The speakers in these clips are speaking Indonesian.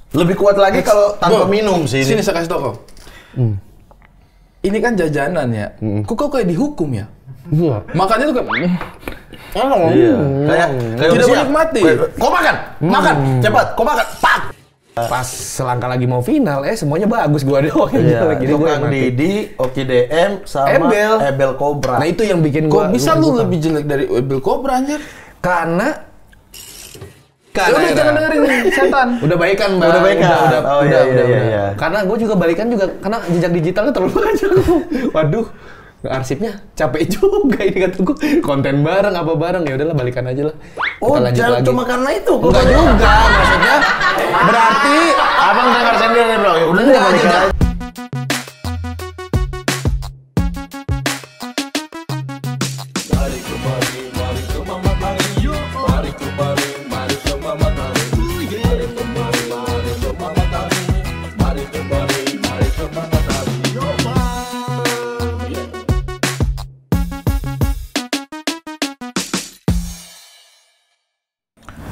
Lebih kuat lagi kalau tanpa minum sih. Sini saya kasih tau kau. Ini kan jajanan ya. Kok kau kayak dihukum ya? Iya. Makanya tuh kayak Iya. Kayak tidak menikmati. Kau makan, makan, cepat, kau makan, pak. Pas selangkah lagi mau final, semuanya bagus gua doang yang Iya, jelek. Jadi gua Tukang yang mati. Didi, Oki DM, sama Ebel Cobra. Nah itu yang bikin Kok gua bisa lu suka. lebih jelek dari Ebel Cobra anjir? Karena Udah jangan dengerin setan. udah baikan, Bang. Udah baikan. Oh, iya. Karena gue juga balikan juga karena jejak digitalnya terlalu banyak. Waduh, arsipnya capek juga ini kata gue. Konten bareng apa bareng ya udahlah balikan aja lah. Oh, Kita lanjut jangan lagi. cuma karena itu. Enggak juga, maksudnya berarti Abang dengar sendiri bro. Ya udah Enggak, balikan enggak. aja.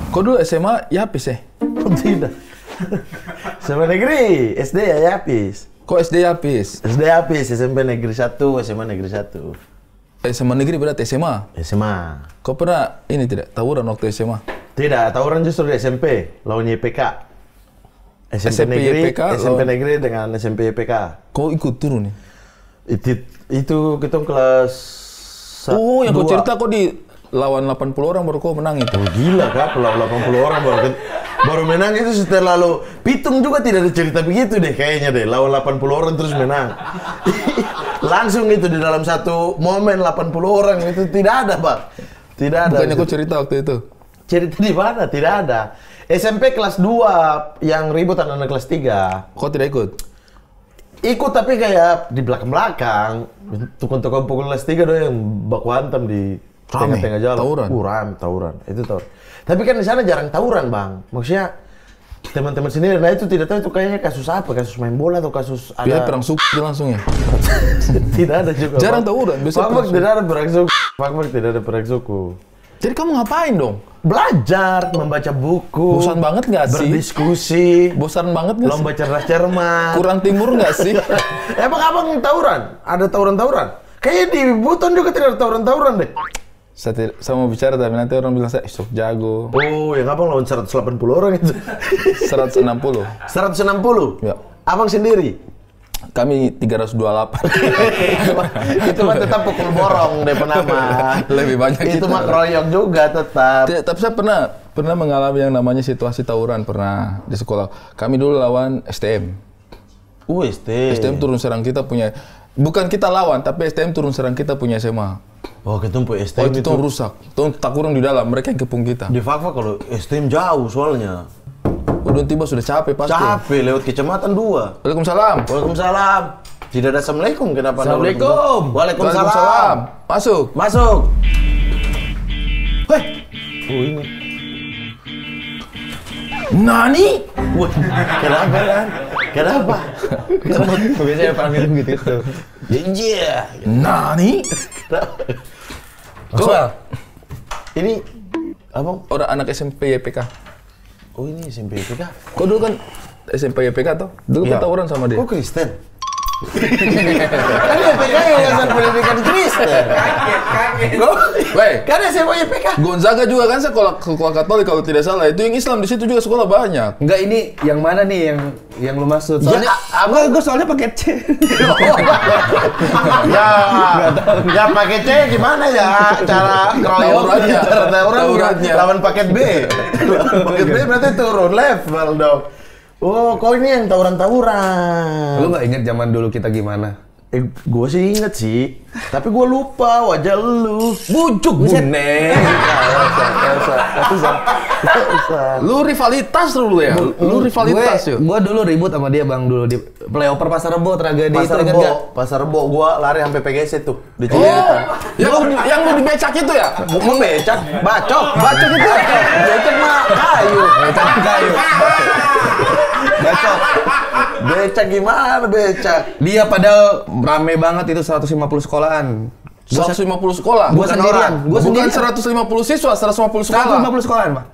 Kau dulu SMA Yapis ya? Oh, tidak. SMA negeri, SD ya Yapis. Kok SD Yapis? SD Yapis, SMP negeri 1, SMA negeri 1. SMA negeri berarti SMA. SMA. Kau pernah ini tidak tawuran waktu SMA? Tidak, tawuran justru di SMP, lawan YPK. SMP negeri, YPK, SMP lawan- negeri dengan SMP YPK. Kau ikut turun nih? Itu kita kelas Oh, yang kau 2. cerita kau di lawan 80 orang baru kau menang itu. Oh, gila kak, kalau 80 orang baru menang itu setelah lalu Pitung juga tidak ada cerita begitu deh kayaknya deh, lawan 80 orang terus menang. Langsung itu di dalam satu momen 80 orang itu tidak ada Pak. Tidak ada. Bukannya kau cerita waktu itu? Cerita di mana? Tidak ada. SMP kelas 2 yang ribut anak-anak kelas 3. Kau tidak ikut? Ikut tapi kayak di belakang-belakang. Tukang-tukang pukul kelas 3 doang yang baku hantam di Rame? tengah-tengah jalan. Tawuran? Rame, tawuran. Itu tawuran. Tapi kan di sana jarang tawuran, Bang. Maksudnya teman-teman sendiri, nah itu tidak tahu itu kayaknya kasus apa, kasus main bola atau kasus ada. Biar perang suku itu langsung ya? Tidak ada juga. Jarang Bang. tawuran, biasa Fakfak perang suku. tidak ada perang suku. Fakfak tidak ada perang suku. Jadi kamu ngapain dong? Belajar, membaca buku. Bosan banget nggak sih? Berdiskusi. Bosan banget nggak sih? Lomba cerdas cermat. Kurang timur nggak sih? Emang abang tawuran? Ada tawuran-tawuran? Kayaknya di Buton juga tidak ada tawuran-tawuran deh. Saya mau bicara tapi nanti orang bilang saya sok jago. Oh, yang abang lawan 180 orang itu. 160. 160? Ya. Abang sendiri? Kami 328. Itu mah tetap pukul borong deh penama. Lebih banyak Itu kita. mah keroyok juga tetap. Tidak, tapi saya pernah mengalami yang namanya situasi tawuran pernah di sekolah. Kami dulu lawan STM. STM turun serang kita punya. Bukan kita lawan, tapi STM turun serang kita punya SMA. Oh, ketumpu Oh, STM itu tuh rusak. Tuh tak kurang di dalam, mereka yang kepung kita. Di Fakfak kalau STM jauh soalnya. Udah tiba sudah capek pasti. Capek lewat kecamatan 2. Waalaikumsalam. Waalaikumsalam. Tidak ada assalamualaikum, kenapa? ada Assalamualaikum. Waalaikumsalam. Masuk. Masuk. Hei. Oh ini. Nani? Wah, kenapa kan? Kenapa? biasanya pamit gitu. Iya. Nani? Coba. Ini abang. Orang anak SMP YPK. Oh ini SMP itu kah? Kau dulu kan SMP YPK toh? Dulu Iya. kau tawuran sama dia. Kok Kristen? Kan YPK Yayasan Pendidikan Kristen. Weh, Kan SMA YPK. Gonzaga juga kan sekolah Katolik kalau tidak salah. Itu yang Islam di situ juga sekolah banyak. Enggak, ini yang mana nih yang lu maksud? Ya, Soalnya gue soalnya pakai C. Ya paket C gimana ya cara Tawurannya. tawurannya lawan paket B. Paket B berarti turun level dong. Oh, kok ini yang tawuran-tawuran. Lu nggak inget zaman dulu kita gimana? Gue sih inget sih, tapi gue lupa wajah lu. Bujuk, Buneng. Lu rivalitas dulu ya? Lu rivalitas yuk. Gue dulu ribut sama dia bang dulu di playoper Pasar Rebo tragedi itu Pasar ingat Rebo, nggak? Pasar Rebo, gue lari sampai PGC tuh di Oh, Cililitan. yang lu dibecak itu ya? Mau becak, bacok itu. Becak mah kayu. Bacok. Becak gimana becak? Dia padahal rame banget itu 150 sekolahan. 150 sekolah? Gua sendirian. Gua Bukan sendirian. 150 siswa, 150 sekolah. 150 sekolahan, Pak.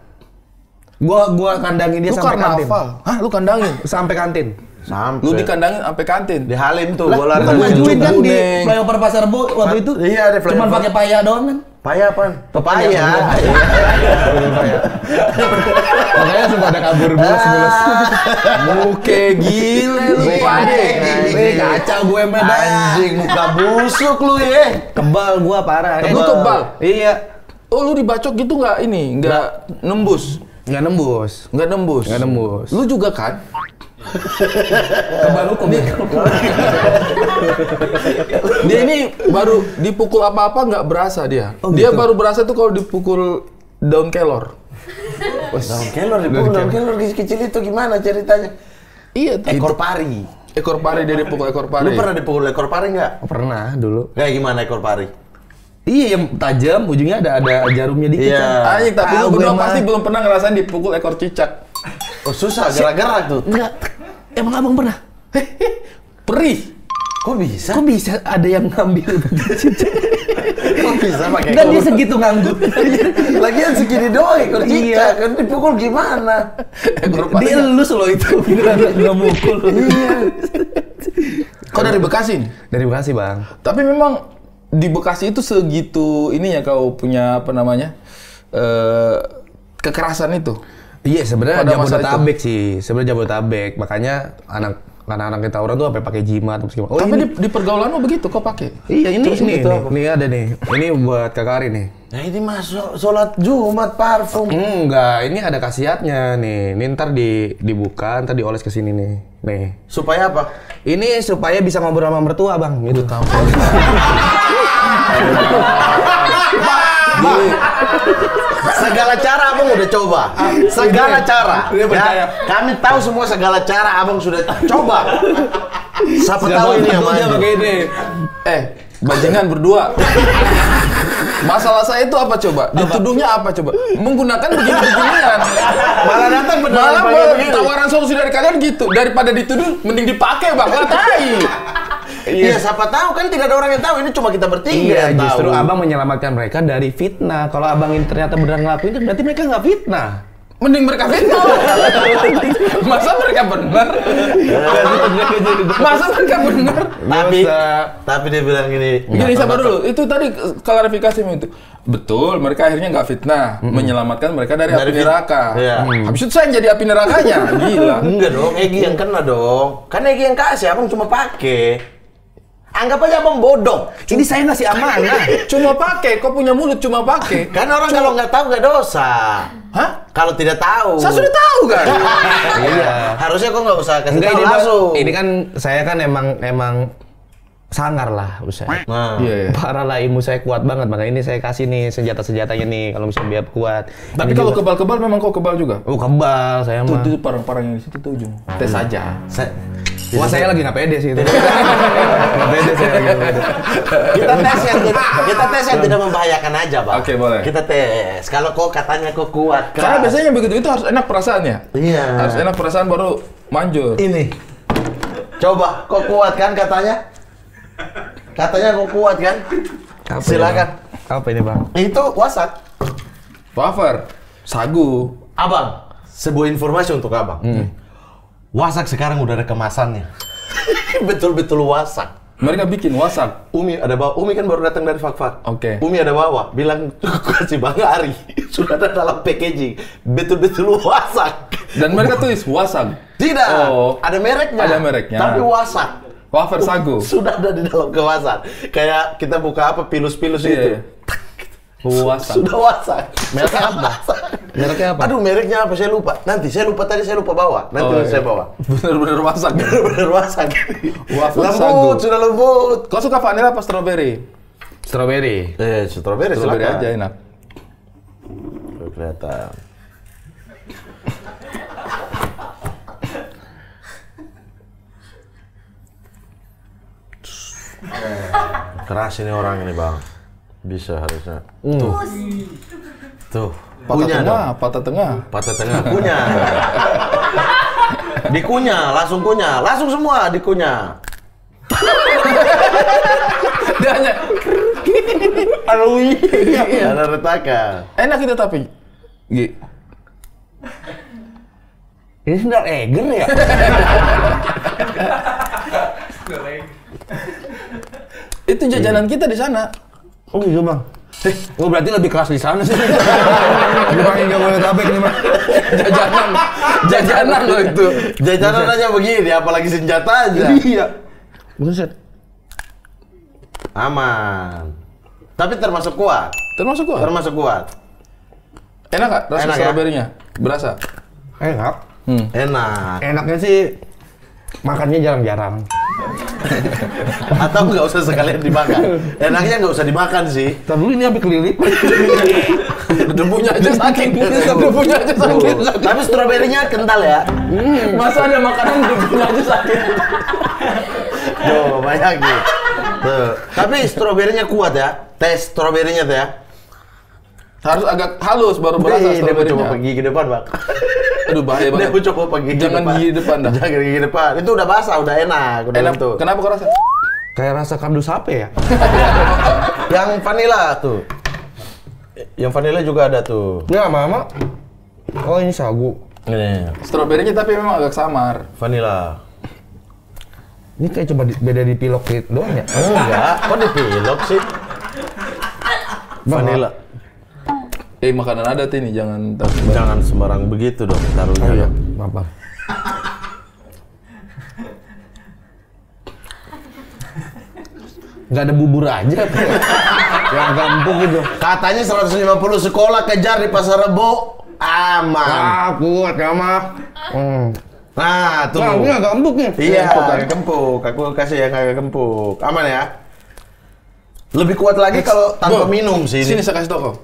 Gua kandangin dia Lu sampai kantin. karnaval. Hah, lu kandangin? Sampai kantin. Sampai. Lu dikandangin sampai kantin. Di Halim tuh, Lah, bola bukan majuin kan di Neng. flyover Pasar Rebo waktu itu. Iya, ada flyover. Cuman pakai paya doang kan. Paya apaan? Pepaya. Makanya langsung pada kabur bulas-bulas. Muke gile lu pade. Kacau gue medan. Anjing, muka busuk lu ya. Kebal gua parah. Lu kebal? Iya. Oh, lu dibacok gitu nggak ini? Nggak nembus? Nggak nembus. Nggak nembus? Nggak nembus. Lu juga kan? Kebal hukum. Dia ini baru dipukul apa-apa nggak berasa dia. Oh, Dia gitu? baru berasa tuh kalau dipukul daun kelor. Daun kelor dipukul, daun kelor kecil itu gimana ceritanya? Iya, Ekor pari. ekor pari dia dipukul ekor pari. Lu pernah dipukul ekor pari nggak? Pernah dulu. Kayak gimana ekor pari? Iya, yang tajam, ujungnya ada jarumnya dikit. Iya. kan. Anjing, tapi Tahu lu gue berdua mah. pasti belum pernah ngerasain dipukul ekor cicak. Oh susah, gerak-gerak tuh. Enggak. Emang abang pernah? Perih. Kok bisa? Kok bisa ada yang ngambil cicak? Kok bisa pakai Dan dia segitu nganggut. Lagian segini doang ekor Iya. cicak, kan dipukul gimana? Ekor pari. Dia elus loh itu. Nggak mukul. Iya. Kau dari Bekasi nih? Dari Bekasi, Bang. Tapi memang di Bekasi itu segitu ininya kau punya apa namanya? Kekerasan itu. Iya, sebenarnya Pada masa Jabodetabek sih. Sebenarnya Jabodetabek. Makanya anak-anak kita orang tuh sampai pakai jimat terus gimana. Oh, Tapi ini, di pergaulanmu begitu kau pakai? iya ini Terus nih, itu nih, apa? nih ada nih. Ini buat Kak Ari nih. Nah ini masuk sholat Jumat parfum. Enggak, ini ada khasiatnya nih. Ini ntar dibuka, ntar dioles ke sini nih. Nih. Supaya apa? Ini supaya bisa ngobrol sama mertua, Bang. Gitu. Segala cara abang udah coba. Segala cara. Dia percaya. Ya, kami tahu semua segala cara abang sudah coba. Siapa tahu ini yang Satunya maju. pakai ini. Bajingan berdua. Masalah saya itu apa coba? Dituduhnya apa coba? Menggunakan begini-beginian. Malah datang beneran Malah pakai begini. tawaran solusi dari kalian gitu. Daripada dituduh, mending dipakai bang. Lah tai. Iya, siapa tahu kan tidak ada orang yang tahu. Ini cuma kita bertiga Iya, yang justru tahu. abang menyelamatkan mereka dari fitnah. Kalau abang ini ternyata beneran ngelakuin, berarti mereka nggak fitnah. Mending mereka fitnah. Masa mereka benar? Masa mereka benar? Tapi dia bilang gini. Gini, sabar dulu. Itu tadi klarifikasi itu. Betul, mereka akhirnya nggak fitnah, menyelamatkan mereka dari api neraka. Iya. Habis itu saya yang jadi api nerakanya, gila. Enggak dong, Egi yang kena dong. Kan Egi yang kasih, abang cuma pakai. Anggap aja abang bodoh. Ini saya ngasih amanah. Cuma pakai, kok punya mulut cuma pakai. Kan orang kalau nggak tahu nggak dosa. Hah? Kalau tidak tahu. Saya sudah tahu kan? Iya. Harusnya kok nggak usah kasih Enggak, tahu ini Bang, langsung. ini kan saya kan emang sangar lah usai. Nah. Iya, iya. Parah lah, ilmu saya kuat banget, makanya ini saya kasih nih senjata-senjatanya nih kalau misalnya biar kuat. Tapi Ini kalau juga- kebal-kebal memang kau kebal juga? kebal saya Tuh, mah. itu parang-parang yang di situ tuh ujung. Tes aja. Wah, saya lagi nggak pede sih itu. Nggak pede saya lagi nggak pede. kita tes yang tidak membahayakan aja, Bang. Oke, boleh. Kita tes. Kalau kok katanya kok kuat, Karena keras. biasanya begitu itu harus enak perasaannya. Iya. Harus enak perasaan baru manjur. Ini. Coba, kok kuat kan katanya? Katanya kok kuat kan? Apa ini, Silakan. Bang? Apa ini, Bang? Itu wasak. Wafer, sagu. Abang, sebuah informasi untuk abang. Wasak sekarang udah ada kemasannya. Betul-betul wasak. Mereka bikin wasak. Umi ada bawa. Umi kan baru datang dari Fak-Fak. Oke. Umi ada bawa. Bilang kasih Bang Ari. Sudah ada dalam packaging. Betul-betul wasak. Dan mereka tulis wasak. Tidak. Oh. Ada mereknya. Ada mereknya. Tapi wasak. Wafer sagu. Sudah ada di dalam kemasan. Kayak kita buka apa pilus-pilus Iya, itu. iya. Wasak. Sudah wasak. Mereknya apa? Wasak. Mereknya apa? Aduh, mereknya apa? Saya lupa. Nanti saya lupa bawa. Nanti Oh, saya iya. bawa. Bener-bener wasak. Bener-bener wasak. Wafer Lembut, sagu. sudah lembut. Kau suka vanilla apa strawberry? Strawberry. Strawberry Strawberry silakan. aja enak. Tuh, kelihatan. Keras ini orang ini, Bang. Bisa harusnya. Tuh. Punya dong. Patah tengah. Patah tengah. Kunyah. Dikunyah, langsung semua dikunyah. Dia hanya Ada retakan. enak itu tapi. Gi. Ini sendal Eger ya? Itu jajanan kita di sana. Oh iya bang. Oh berarti lebih keras di sana sih. Ini bang nggak boleh tabek nih bang. Jajanan loh itu. Jajanan aja begini, apalagi senjata aja. Iya. Buset. Aman. Tapi termasuk kuat. Termasuk gua. Termasuk kuat. Enak nggak rasa Enak ya? stroberinya? Berasa? Enak. Enak. Enaknya sih makannya jarang-jarang. Atau nggak usah sekalian dimakan. Enaknya nggak usah dimakan sih. Tapi ini habis kelilip. Debunya aja sakit. Debunya aja sakit. Tapi stroberinya kental ya. Masa ada makanan debunya aja sakit? Tuh, banyak nih. Tuh. Tapi stroberinya kuat ya. Tes stroberinya tuh ya. Harus agak halus baru berasa Dia mau coba stroberinya. pergi ke depan, Bang. Aduh bahaya Dia banget. mau coba pergi ke Jangan depan. gigi depan dah. Jangan gigi depan. Itu udah basah, udah enak, udah Enak. lentur. Kenapa kau rasa? Kayak rasa kardus HP ya? Yang vanilla tuh. Yang vanilla juga ada tuh. Ya mama. Oh ini sagu. Ini Stroberinya tapi memang agak samar. vanilla. Ini kayak coba beda di pilok doang ya? Enggak, kok dipilok sih? Vanilla. Makanan adat ini jangan taruh. Jangan sembarang begitu dong taruhnya. Oh iya, dong. maaf. Nggak ada bubur aja. Yang gampang gitu. Katanya 150 sekolah kejar di Pasar Rebo. Aman. Kuat ya mah. Nah, tuh. Nah, ini agak empuk nih. Iya, agak kempuk. Aku kasih yang agak kempuk. Aman ya? Lebih kuat lagi kalau tanpa minum sih Sini ini. saya kasih tau kau.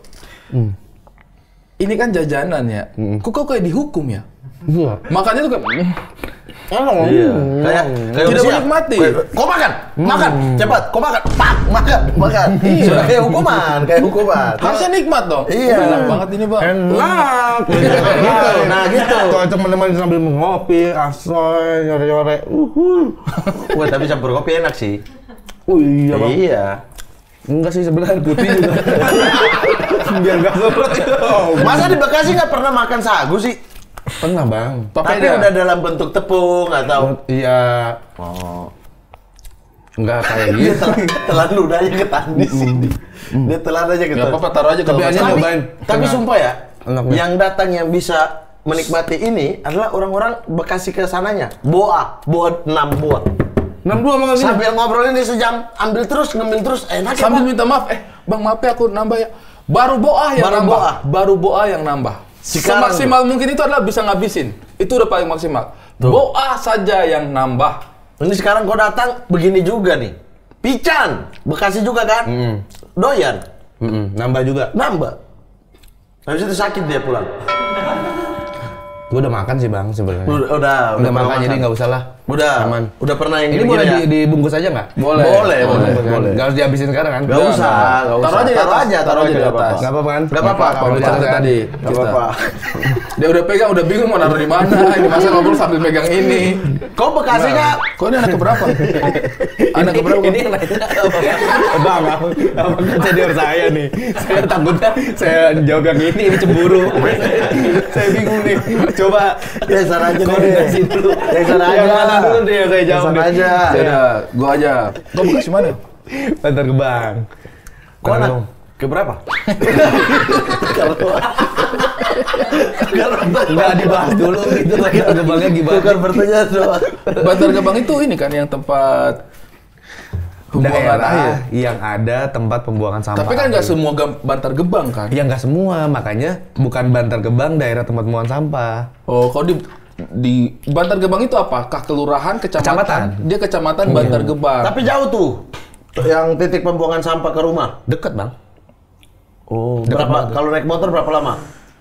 Ini kan jajanan ya. Kok kau kayak dihukum ya? Iya. Makannya tuh kayak Iya. Kayak Tidak usia. menikmati. Kau makan, makan, cepat. Kau makan, pak, makan. Sudah kayak hukuman, harusnya nikmat dong. Iya. Enak banget ini bang. Enak. Gitu. Nah, gitu. Kalau teman-teman sambil ngopi, asoy, nyore-nyore. Wah, tapi campur kopi enak sih. Oh iya bang. Iya. Enggak sih sebenarnya putih juga. Biar nggak surut itu. Masa di Bekasi nggak pernah makan sagu sih? Pernah bang. Tapi udah dalam bentuk tepung atau Iya. oh. Enggak kayak Dia gitu. telan ludahnya ketan di sini. Dia telan aja Gak ketan. apa-apa taruh aja kalau Tapi nggak aja salah. nyobain. Tapi Tengah. sumpah ya, Enaknya. yang datang yang bisa menikmati ini adalah orang-orang Bekasi ke sananya. Boa 6 buah. 62 makan sini. Sambil ngobrol ini sejam, ambil terus, ngemil terus, enak ya, Sambil Bang? minta maaf, bang maaf ya aku nambah ya. Baru boah yang Baru nambah. boah. Baru boah yang nambah. Sekarang Semaksimal mungkin itu adalah bisa ngabisin. Itu udah paling maksimal. Tuh. Boah saja yang nambah. Ini sekarang kau datang begini juga nih. Pican, Bekasi juga kan? Doyan, Nambah juga. nambah. Habis itu sakit dia pulang. Gue udah makan sih bang sebenarnya. Udah Udah makan pernah jadi nggak usah lah. Udah, Aman. udah pernah yang Ini gini-gini boleh ya? dibungkus aja nggak? Boleh. Boleh. Nggak harus dihabisin sekarang kan? Gak usah, gak usah. Taruh aja di Taruh atas, aja, taruh aja di nggak atas. apa-apa. Nggak apa-apa kan? Nggak apa-apa, Kalau nggak dicatat apa-apa. tadi, Nggak kita. apa-apa. Dia udah pegang, udah bingung mau naruh di mana. Ini masa ngobrol sambil pegang ini. Kau Bekasi nggak? Kok ini anak keberapa? Anak keberapa? Ini yang nanya bang, apa kan senior saya nih? Saya takutnya saya jawab yang ini cemburu. Saya bingung nih. Coba Ya sana aja deh. koordinasi dulu. Ya sana aja. Yang mana dulu deh yang saya Ya jawab sana nih. aja. Ya udah, gua aja. Kau Bekasi mana? Bantar Gebang. Kau anak keberapa? Nggak dibahas dulu gitu. Bantar Gebangnya gimana? Bukan bertanya doang. Bantar Gebang itu ini kan yang tempat pembuangan air. Daerah yang ada tempat pembuangan sampah. Tapi kan nggak semua Bantar Gebang kan? Ya nggak semua, makanya bukan Bantar Gebang daerah tempat pembuangan sampah. Oh, kalau di Bantar Gebang itu apakah kelurahan, kecamatan? Kecamatan. Dia kecamatan Bantar Gebang. Tapi jauh tuh. Yang titik pembuangan sampah ke rumah. Deket bang. Oh, Dekat berapa? banget. Kalau naik motor berapa lama?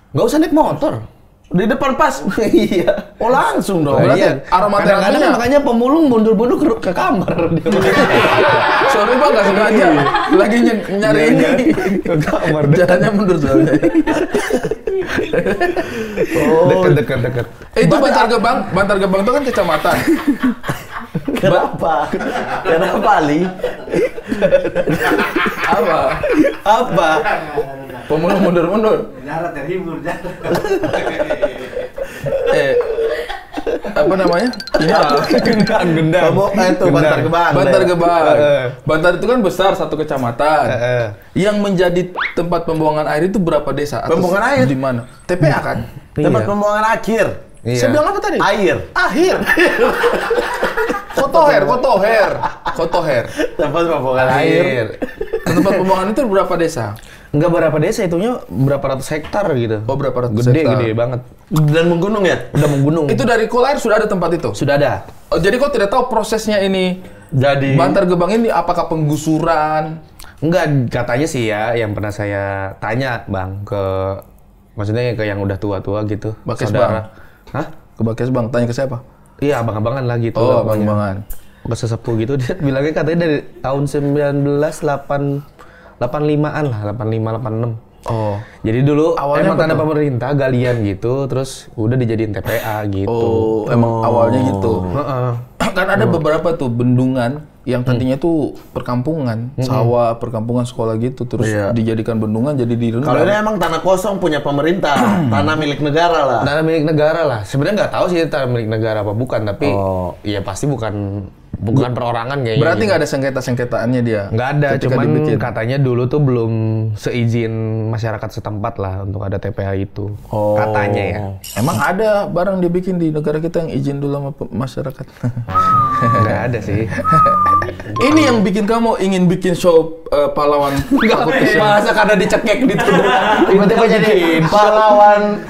Nggak usah naik motor. Di depan pas. Iya. Oh, langsung dong. Berarti Iya. aroma Kadang-kadang terapinya- makanya pemulung mundur-mundur ke kamar. Sorry bang, nggak sengaja. Lagi nyari ini. Ke kamar. Jalannya mundur soalnya. Deket. Itu Bantar Gebang. Bantar Gebang itu kan kecamatan. Kenapa? Kenapa, Ali? Apa? Apa? Pemulung mundur-mundur. Jarang terhibur, jarang. apa namanya? Gendang. Itu Bantar Gebang. Bantar Gebang. Bantar itu kan besar, satu kecamatan. Yang menjadi tempat pembuangan air itu berapa desa? Pembuangan air? Di mana? TPA kan? Tempat pembuangan akhir. Iya. Saya bilang apa tadi? Air. Akhir. Kotoher. Tempat pembuangan air. Tempat pembuangan itu berapa desa? Enggak berapa desa, itunya berapa ratus hektar gitu. Oh, berapa ratus hektar. Gede banget. Dan menggunung ya? Udah menggunung. Itu dari Kolar sudah ada tempat itu? Sudah ada. Oh, jadi kau tidak tahu prosesnya ini? Jadi Bantar Gebang ini apakah penggusuran? Enggak, katanya sih ya, yang pernah saya tanya Bang maksudnya ke yang udah tua-tua gitu. Bakes saudara. Bang. Hah? Ke Bakes Bang, tanya ke siapa? Iya, abang-abangan lah gitu. Oh, abang-abangan. Ke sesepuh gitu, dia bilangnya katanya dari tahun 1985-an lah, 85-86. Oh. Jadi dulu Awalnya emang apa tanah tuh? pemerintah galian gitu, terus udah dijadiin TPA gitu. Oh, emang awalnya gitu. Heeh. Kan ada beberapa tuh bendungan yang tadinya tuh perkampungan, sawah, perkampungan sekolah gitu, terus Iya. dijadikan bendungan jadi direndam. kalau ini emang tanah kosong punya pemerintah, tanah milik negara lah. Tanah milik negara lah. Sebenarnya nggak tahu sih tanah milik negara apa bukan, tapi Oh. ya pasti bukan perorangan kayaknya. Berarti nggak ada sengketa-sengketaannya dia? Nggak ada, ketika cuman dibikin? katanya dulu tuh belum seizin masyarakat setempat lah untuk ada TPA itu. Oh. Katanya ya. Emang ada barang dibikin di negara kita yang izin dulu sama masyarakat? Nggak ada sih. Ini yang bikin kamu ingin bikin show pahlawan takut kesiangan. Masa karena dicekek gitu. Tiba-tiba jadi pahlawan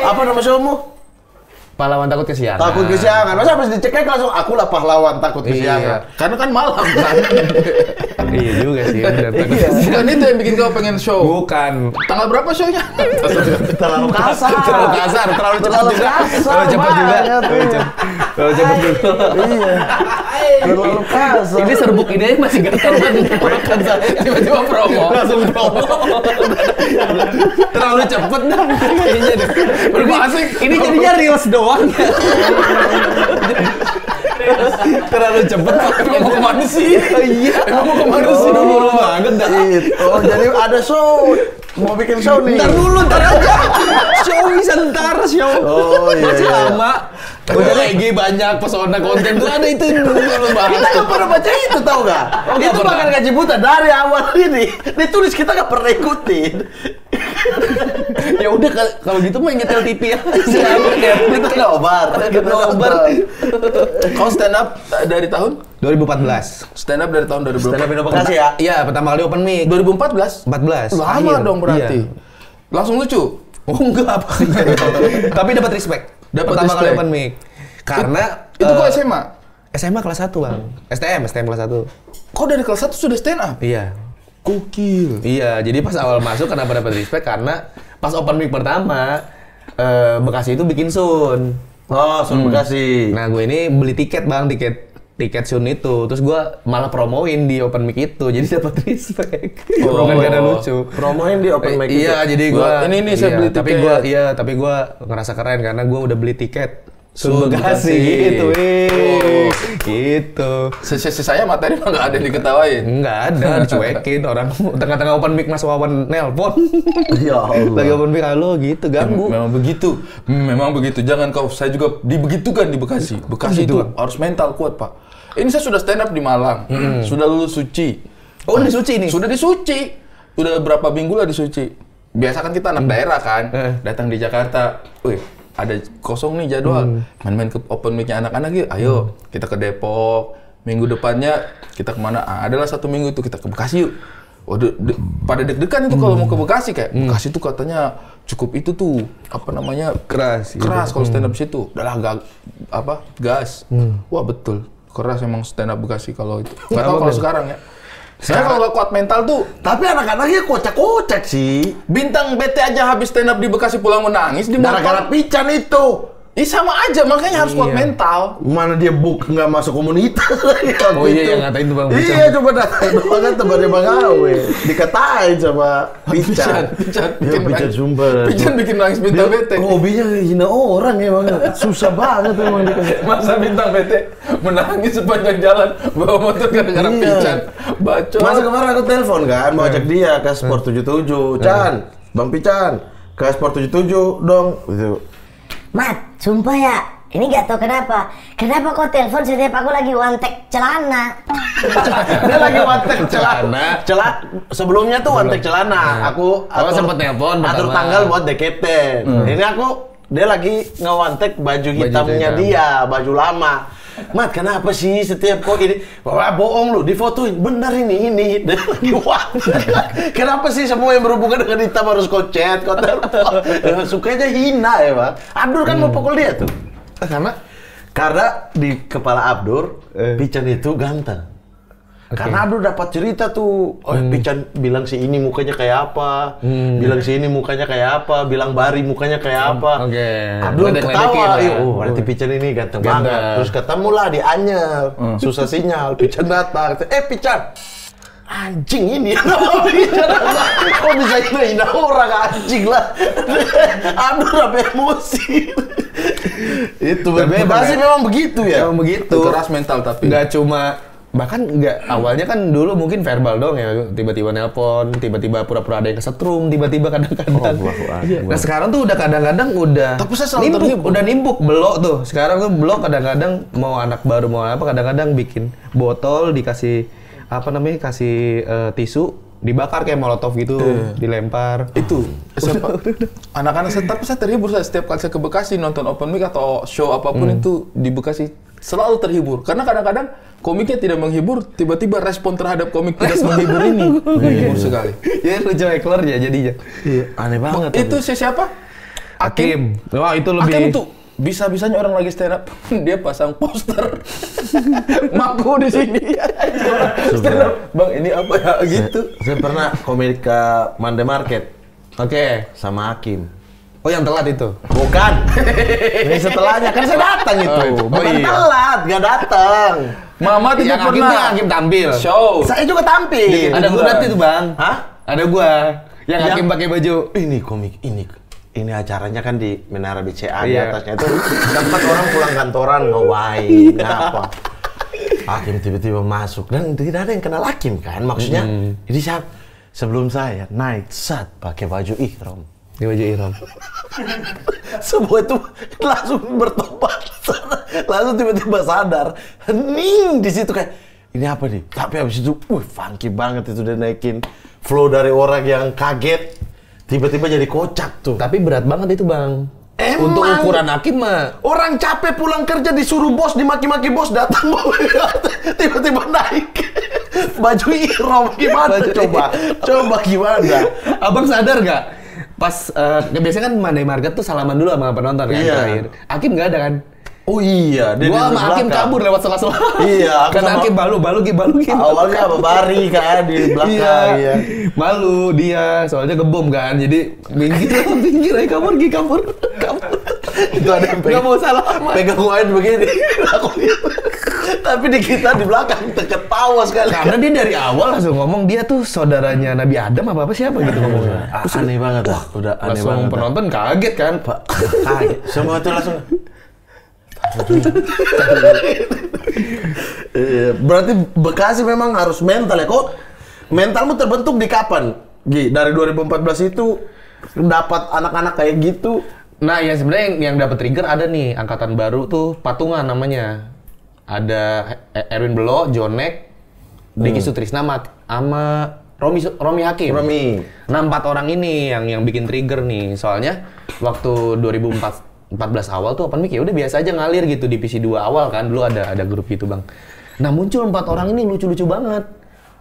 apa nama showmu? Pahlawan takut kesiangan. Takut kesiangan. Masa habis dicekek langsung akulah pahlawan takut kesiangan. Karena kan malam kan. Iya juga sih. benar. Bukan itu yang bikin kamu pengen show. Bukan. Tanggal berapa show-nya? Terlalu kasar. Terlalu kasar, terlalu cepat juga. kasar. Terlalu cepat juga. banget, iya. Terlalu cepat juga. Iya. Terlalu kasar. Ini serbuk ini aja masih gatal banget. Makan saya. Tiba-tiba promo. Langsung promo. Terlalu cepet dah kayaknya deh. Berbasik. Ini jadinya reels doang ya. Terlalu cepet. Emang mau kemana sih? Iya. Emang mau kemana sih? Dulu banget dah. Oh, jadi ada show. Mau bikin show nih. Ntar dulu, ntar aja. Show bisa ntar, show. Oh, iya, Masih iya. lama. Udah IG banyak, pesona konten tuh ada itu dulu bahas. Kita nggak pernah baca itu, tau gak? Itu makan gaji buta dari awal ini. Ditulis kita nggak pernah ikutin. Ya udah kalau gitu mah nyetel TV aja. Kita nobar. Kita nobar. Kau stand up dari tahun? 2014. Stand up dari tahun 2014. Stand up Indo Bekasi ya? Iya, pertama kali open mic. 2014? 14. Lama Akhir. dong berarti. Iya. Langsung lucu? Oh enggak apa. Tapi dapat respect. Dapat Pertama kali respect. open mic. Karena Itu kok SMA? SMA kelas 1, Bang. STM kelas 1. Kau dari kelas 1 sudah stand up? Iya. Gokil. Iya, jadi pas awal masuk kenapa dapat respect karena pas open mic pertama Bekasi itu bikin sun. Oh, Sun Bekasi. Nah, gue ini beli tiket, Bang, tiket sun itu. Terus gue malah promoin di open mic itu. Jadi dapat respect. Oh. Bukan karena lucu. Promoin di open mic itu. Iya, jadi gue Ini saya beli tapi tiket. tapi gue ngerasa keren karena gue udah beli tiket Sun Bekasi Bekasi. gitu, Oh. gitu. Saya materi mah nggak ada yang diketawain. Enggak ada, dicuekin orang tengah-tengah open mic Mas Wawan nelpon. Ya Allah. Lagi open mic halo gitu, ganggu. Memang begitu. Memang begitu. Jangan kau, saya juga dibegitukan di Bekasi. Bekasi gitu, itu harus mental kuat, Pak. Ini saya sudah stand up di Malang. Sudah lulus suci. Oh, di Suci nih. Sudah di Suci. Sudah berapa minggu lah di Suci. Biasa kan kita anak daerah kan, datang di Jakarta. Wih, ada kosong nih jadwal. Main-main ke open mic-nya anak-anak yuk. Ayo, kita ke Depok. Minggu depannya kita kemana? Adalah satu minggu itu kita ke Bekasi yuk. Waduh, pada deg-degan itu kalau mau ke Bekasi kayak Bekasi tuh katanya cukup itu tuh apa namanya Keras gitu. keras kalau stand up situ. Udahlah gas. Wah betul keras emang stand up Bekasi kalau itu. Nggak tahu kalau sekarang ya. Saya kalau nggak kuat mental tuh Tapi anak-anaknya kocak-kocak sih. bintang BT aja habis stand up di Bekasi pulang menangis di Gara-gara motor. pican itu. Ih sama aja makanya harus kuat mental. Mana dia nggak masuk komunitas lagi waktu Oh iya, itu. yang ngatain tuh Bang Pican. Iya, coba datang doang kan temannya Bang Awe. Dikatain sama Pican. Pican Ya, bikin Pican nangis. sumpah. Pican bikin nangis bintang BT. Hobinya hina orang emang. Susah banget emang dikasih. Masa bintang BT menangis sepanjang jalan bawa motor gara-gara Iya. Pican. Bacot. Masa kemarin aku telepon kan, mau ajak dia ke Sport 77. Chan, Bang Pican, ke Sport 77 dong. Gitu. Mat, sumpah ya, Ini nggak tahu kenapa. Kenapa kau telepon setiap aku lagi wantek celana? Dia lagi wantek celana. Sebelumnya tuh wantek celana. Aku sempet telepon atur pertama. tanggal buat deketin. Ini dia lagi ngewantek baju hitamnya dia, baju lama. Mat, kenapa sih setiap kok ini? Wah, bohong lu, difotoin. Bener ini. Dia lagi wantek. Kenapa sih semua yang berhubungan dengan hitam harus kau chat, kau telepon? Sukanya hina ya, Pak. Abdur kan mau pukul dia tuh. Karena di kepala Abdur, Pican itu ganteng. Karena Abdur dapat cerita tuh, Pican bilang si ini mukanya kayak apa, bilang si ini mukanya kayak apa, bilang Bari mukanya kayak apa. Abdur ketawa, berarti Pican ini ganteng banget. Terus ketemulah di Anyer, susah sinyal, Pican datang, Pican, anjing ini, kok bisa hina orang anjing lah. Abdur sampai emosi. Itu pasti memang begitu ya. Memang begitu. Keras mental tapi. Nggak cuma, bahkan nggak awalnya kan dulu mungkin verbal dong ya, tiba-tiba nelpon, tiba-tiba pura-pura ada yang kesetrum, tiba-tiba kadang-kadang. Nah sekarang tuh udah kadang-kadang udah. Tapi saya selalu terhibur. Udah nimbuk belok tuh. Sekarang tuh belok kadang-kadang mau anak baru mau apa kadang-kadang bikin botol dikasih kasih tisu, dibakar kayak molotov gitu, dilempar. Itu anak-anak tapi saya terhibur setiap kali saya ke Bekasi nonton open mic atau show apapun itu di Bekasi selalu terhibur karena kadang-kadang komiknya tidak menghibur, tiba-tiba respon terhadap komik tidak menghibur ini menghibur sekali. Ya lucu hecklernya jadinya. Iya, aneh banget. Itu siapa? Hakim. Wah itu lebih. Hakim tuh bisa-bisanya orang lagi stand up dia pasang poster Maku di sini. Stand up. Bang ini apa ya gitu. Saya pernah komik ke Mande Market. Oke. Sama Hakim. Oh yang telat itu? Bukan. Ini setelahnya kan saya datang itu. Bukan telat, nggak datang. Mama tidak pernah. Hakim tampil. Show. Saya juga tampil. Ada gua nanti tuh bang. Hah? Ada gua. Yang Hakim pakai baju. Ini komik ini acaranya kan di Menara BCA di atasnya itu tempat orang pulang kantoran ngawain apa. Hakim tiba-tiba masuk dan tidak ada yang kenal Hakim kan maksudnya. Jadi sebelum saya naik pakai baju ihram. Di baju ihram. Semua itu langsung bertobat. Langsung tiba-tiba sadar. Hening di situ kayak ini apa nih? Tapi habis itu, funky banget itu dia naikin flow dari orang yang kaget. Tiba-tiba jadi kocak tuh. Tapi berat banget itu bang. Emang. Untuk ukuran Hakim mah. Orang capek pulang kerja disuruh bos, dimaki-maki bos datang. Tiba-tiba naik. Baju ihram gimana? Coba gimana? Abang sadar nggak? Pas biasanya kan Mandai Market tuh salaman dulu sama penonton kan terakhir. Hakim nggak ada kan? Oh iya, dia gua sama Hakim kabur lewat sela-sela. Iya, karena Hakim balu. Awalnya apa Bari kan di belakang. Iya. Malu dia, soalnya ngebom kan. Jadi minggir aja kabur. Itu ada yang nggak mau salaman. Pegang wine begini. Tapi di kita di belakang ketawa sekali. Karena dia dari awal langsung ngomong dia tuh saudaranya Nabi Adam apa siapa gitu ngomongnya. Aneh banget lah. Udah aneh langsung banget. penonton kaget kan. Kaget. Semua itu langsung. Berarti Bekasi memang harus mental ya. Kok mentalmu terbentuk di kapan? Gi, dari 2014 itu dapat anak-anak kayak gitu. Nah, ya sebenarnya yang dapat trigger ada nih angkatan baru tuh Patungan namanya. Ada Erwin Belo, Jonek, Diki Sutrisna sama Romi Hakim. Nah, 4 orang ini yang bikin trigger nih. Soalnya waktu 2014 awal tuh open mic ya udah biasa aja ngalir gitu di PC2 awal kan dulu ada grup gitu bang. Nah muncul 4 orang ini lucu-lucu banget,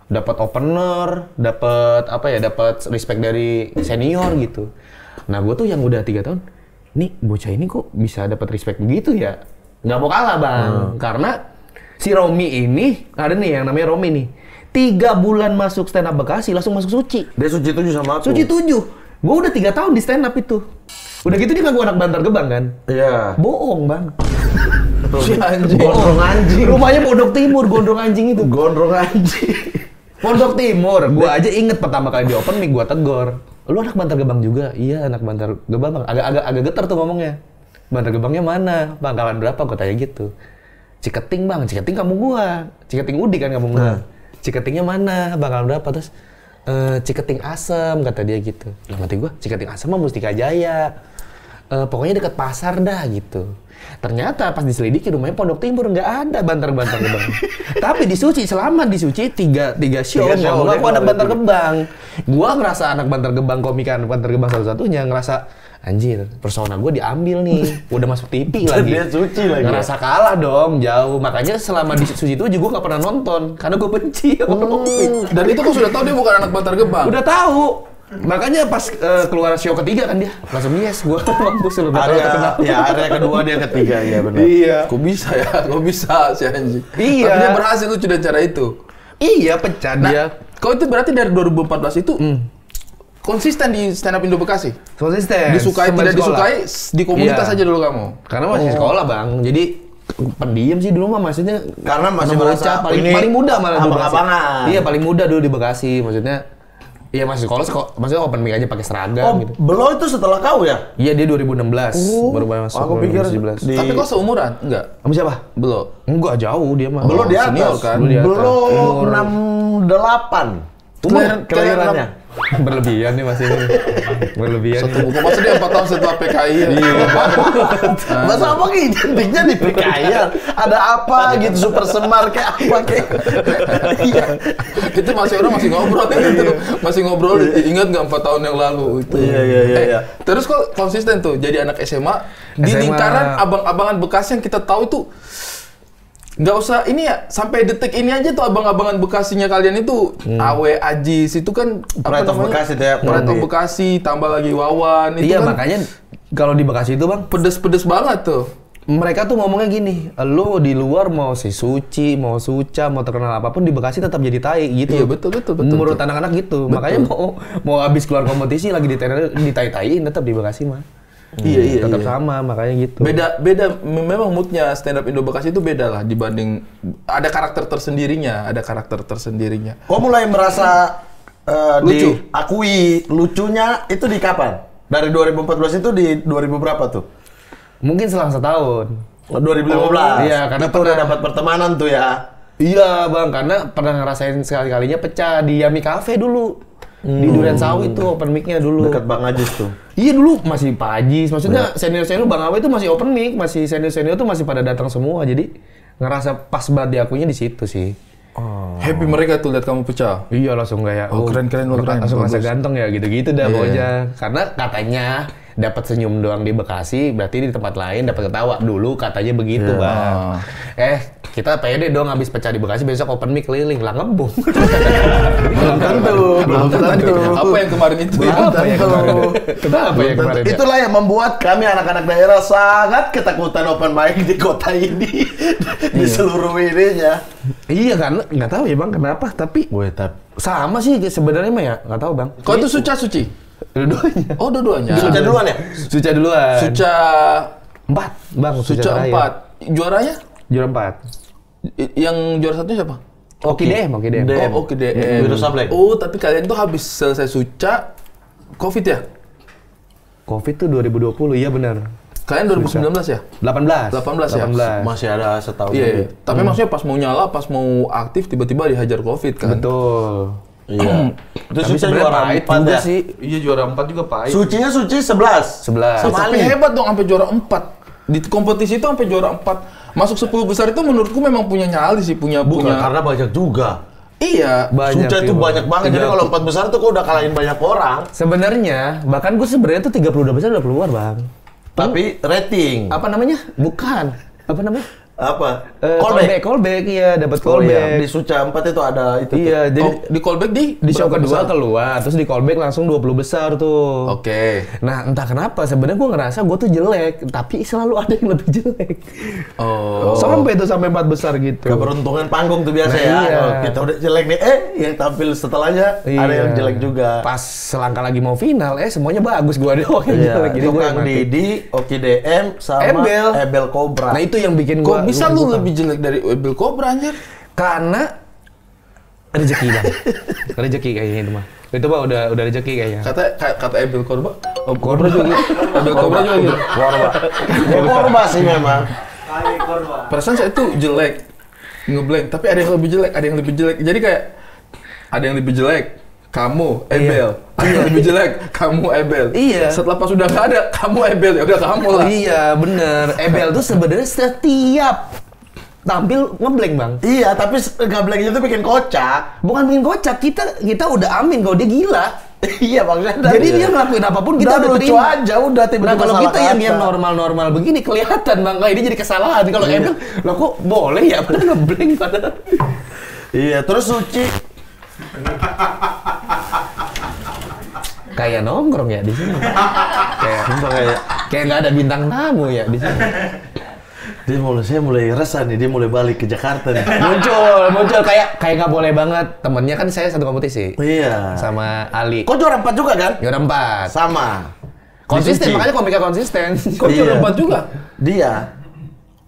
dapat opener, dapat respect dari senior gitu. Nah gue tuh yang udah 3 tahun, nih bocah ini kok bisa dapat respect begitu ya? Nggak mau kalah bang, karena si Romi ini ada nih yang namanya Romi nih, 3 bulan masuk stand up Bekasi langsung masuk Suci. Dia Suci 7 sama aku. Suci 7, gue udah 3 tahun di stand up itu. Udah gitu dia ngaku anak Bantar Gebang kan? Iya. Bohong bang. Si anjing. Gondrong anjing. Rumahnya Pondok Timur, gondrong anjing itu. Gondrong anjing. Pondok Timur. Gua aja inget pertama kali di open mic gua tegor. Lu anak Bantar Gebang juga? Iya anak Bantar Gebang bang. Agak getar tuh ngomongnya. Bantar Gebangnya mana? Pangkalan berapa? Gua tanya gitu. Ciketing bang. Ciketing kamu gua. Ciketing Udi kan kamu gua. Ciketingnya mana? Pangkalan berapa? Terus Ciketing Asem kata dia gitu. Lah mati gua. Ciketing Asem mah Mustika Jaya. pokoknya dekat pasar dah gitu. Ternyata pas diselidiki rumahnya Pondok Timur, nggak ada Bantar Gebang. Tapi di Suci, selama di Suci tiga show aku ada Bantar Gebang. Gua ngerasa anak Bantar Gebang, komikan Bantar Gebang satu-satunya, ngerasa anjir, persona gue diambil nih, udah masuk TV lagi. Dia Suci lagi. Ngerasa kalah dong, jauh. Makanya selama di Suci itu juga nggak pernah nonton, karena gue benci. Dan itu kok sudah tahu dia bukan anak Bantar Gebang. Udah tahu. Makanya pas keluar show ketiga kan dia langsung yes, gue mampus lu. Area kedua dia ketiga, ya benar. Iya. Kok bisa ya? Kok bisa si anjing? Iya. Tapi dia berhasil lucu dengan cara itu. Iya, pecah dia. Kau itu berarti dari 2014 itu konsisten di stand up Indo Bekasi? Konsisten. Disukai Sembari tidak disukai di komunitas Iya. aja dulu kamu. Karena masih sekolah, Bang. Jadi pendiam sih dulu mah, maksudnya Karena masih anak merasa, bocah, ini paling muda malah di Bekasi. abang-abangan. Iya, paling muda dulu di Bekasi, maksudnya. Iya, masih sekolah, maksudnya open mic aja pakai seragam gitu. Belo itu setelah kau ya? Iya, dia 2016 baru masuk. Aku pikir 2017. di- Tapi kau seumuran? Enggak. Sama siapa? Belum. Enggak, jauh dia mah. Belo di atas. senior kan? Belo di atas. Belo Umur. 68. Kelahirannya. Berlebihan nih masih ini. Berlebihan. Satu buku. Masa dia 4 tahun setelah PKI ya? Iya. Masa apa identiknya di PKI? Ada apa gitu, Super Semar kayak apa kayak. Iya. Itu orang masih ngobrol gitu. Masih ngobrol, ingat nggak 4 tahun yang lalu itu. Iya. Terus kok konsisten tuh jadi anak SMA di SMA. lingkaran abang-abangan Bekasi yang kita tahu itu nggak usah ini ya, sampai detik ini aja tuh abang-abangan Bekasinya kalian itu Awe, Ajis itu kan Pride of Bekasi tuh ya, Pride of Pride. Bekasi, tambah lagi Wawan itu Iya, kan makanya kalau di Bekasi itu, Bang, pedes-pedes banget tuh. mereka tuh ngomongnya gini, lo di luar mau si Suci, mau Suca, mau terkenal apapun di Bekasi tetap jadi tai gitu. Iya, betul. Menurut anak-anak gitu. Makanya mau habis keluar kompetisi lagi ditai-taiin tetap di Bekasi mah. Iya. Tetap sama, makanya gitu. Beda memang moodnya stand up Indo Bekasi itu beda lah dibanding ada karakter tersendirinya. Kau mulai merasa Lucu. diakui lucunya itu di kapan? Dari 2014 itu di 2000 berapa tuh? Mungkin selang setahun. 2015. Iya, karena itu udah pernah- dapat pertemanan tuh ya. Iya, Bang, karena pernah ngerasain sekali-kalinya pecah di Yami Cafe dulu. Di Durian Sawit tuh open mic-nya dulu. Dekat Bang Ajis tuh. Iya dulu masih Pak Ajis, maksudnya senior-senior Bang Awe itu masih open mic, masih senior-senior tuh masih pada datang semua, jadi ngerasa pas banget diakuinya di situ sih. Happy mereka tuh lihat kamu pecah. Iya langsung kayak, Oh, keren, lo keren. langsung Bagus. merasa ganteng ya gitu-gitu dah Iya. pokoknya. Karena katanya dapat senyum doang di Bekasi, berarti di tempat lain dapat ketawa dulu katanya begitu, Bang. Kita pede dong habis pecah di Bekasi, besok open mic keliling lah ngebom. Belum tentu. Apa yang kemarin itu? Kenapa ya kemarin? Ya? Itulah yang membuat kami anak-anak daerah sangat ketakutan open mic di kota ini. Di seluruh ininya. Iya kan, nggak tahu ya Bang kenapa, tapi sama sih sebenarnya mah ya, nggak tahu Bang. Kau itu Suci? Dua-duanya. Oh, dua-duanya. Suca duluan ya? Suca duluan. Suca 4, Bang. Suca terakhir. 4. Juaranya? Juara 4. Yang juara satunya siapa? Oke deh. Oh, oke DM. Wiro Sableng. Oh, tapi kalian tuh habis selesai Suca Covid ya? Covid tuh 2020, iya benar. Kalian 2019 ya? 18 ya? Masih ada setahun. Iya. Tapi maksudnya pas mau nyala, pas mau aktif tiba-tiba dihajar Covid kan? Betul. Iya. Itu Tapi Suca sebenarnya juara pahit 4 juga ya? sih. Iya, juara 4 juga pahit. Sucinya Suci 11. 11. Tapi hebat dong sampai juara 4. Di kompetisi itu sampai juara 4. Masuk 10 besar itu menurutku memang punya nyali sih, punya Karena banyak juga. Iya. Banyak Suca sih, tuh Bang. banyak banget. Jadi kalau 4 besar tuh kok udah kalahin banyak orang. Sebenarnya, bahkan gue sebenarnya tuh 32 besar udah keluar, Bang. Tapi rating. Apa namanya? Bukan. Apa namanya? Apa? Callback, iya, dapat Oh iya, callback. di Suca 4 itu ada itu. Iya, jadi Oh, di callback di show berapa kedua besar? keluar, terus di callback langsung 20 besar tuh. Oke. Nah, entah kenapa sebenarnya gue ngerasa gue tuh jelek, tapi selalu ada yang lebih jelek. Oh. Sampai 4 besar gitu. Keberuntungan panggung tuh biasa Nah, ya. iya. Kalau kita udah jelek nih, yang tampil setelahnya ada yang jelek juga. Pas selangkah lagi mau final, semuanya bagus, gue doang yang Iya, jelek. Jadi gue Tukang Didi, Oki DM, sama Ebel Cobra. Nah itu yang bikin gue. Kok bisa lu lebih jelek dari Ebel Cobra anjir? Karena rezeki Bang. Rezeki kayaknya itu mah. Itu mah udah rezeki kayaknya. Kata Ebel Cobra, Cobra juga gitu. Ebel Cobra juga gitu. Cobra sih memang. Perasaan saya itu jelek, ngeblank. Tapi ada yang lebih jelek, Jadi kayak ada yang lebih jelek, kamu Ebel. Atau lebih jelek, kamu Ebel. Iya. Setelah pas udah nggak ada, kamu Ebel, ya udah kamu lah. Iya, bener. Ebel tuh sebenarnya setiap tampil ngeblank, Bang. Iya, tapi ngeblanknya tuh bikin kocak. Bukan bikin kocak, kita udah amin kalau dia gila. Iya, maksudnya. Jadi dia ngelakuin apapun kita udah lucu terima. aja, udah tiba-tiba Nah, kalau salah kita yang kata. normal-normal begini kelihatan, Bang. Kayak ini jadi kesalahan. Kalau Ebel, lah kok boleh ya? Padahal ngeblank padahal. Iya, terus Suci. Kayak nongkrong ya di sini. Kayak nggak ada bintang tamu ya di sini. Saya mulai resah nih, dia mulai balik ke Jakarta nih. muncul kayak nggak boleh banget. Temennya kan saya satu kompetisi. Iya. Sama Ali. Kok juara 4 juga kan? Juara 4. Sama. Konsisten, Di Suci. makanya komika konsisten. Kok juara 4 juga? Dia.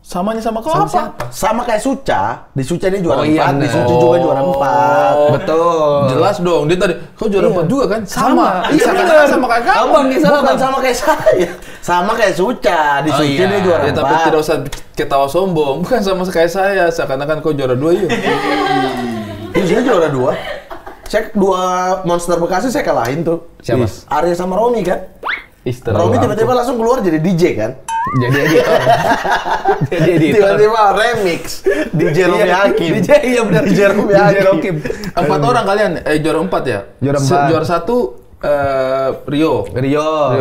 Samanya sama kau Sama apa? siapa? Sama kayak Suca. Di Suca ini juara Oh, iya, 4, di bener. Suci juga juara 4. Betul. Jelas dong, dia tadi, kau juara 4 juga kan? Sama. Iya, Sama bener. sama kayak kamu. Abang nih salah, Bukan Bang. sama kayak saya. Sama kayak Suca. Di Oh, Suci iya. dia juara Ya 4. tapi tidak usah ketawa sombong, bukan sama kayak saya, seakan-akan kau juara 2 yuk. Iya, saya juara 2. Saya 2 monster Bekasi saya kalahin tuh. Siapa? Arya sama Romi kan. Istirahat. Romi tiba-tiba langsung keluar jadi DJ kan. Jadi editor. Jadi editor. Tiba-tiba remix DJ Romi Iya, Hakim. DJ, iya benar. DJ Romi DJ Hakim. Rokim. 4 orang kalian, juara 4 ya? Juara 4. Juara 1 Rio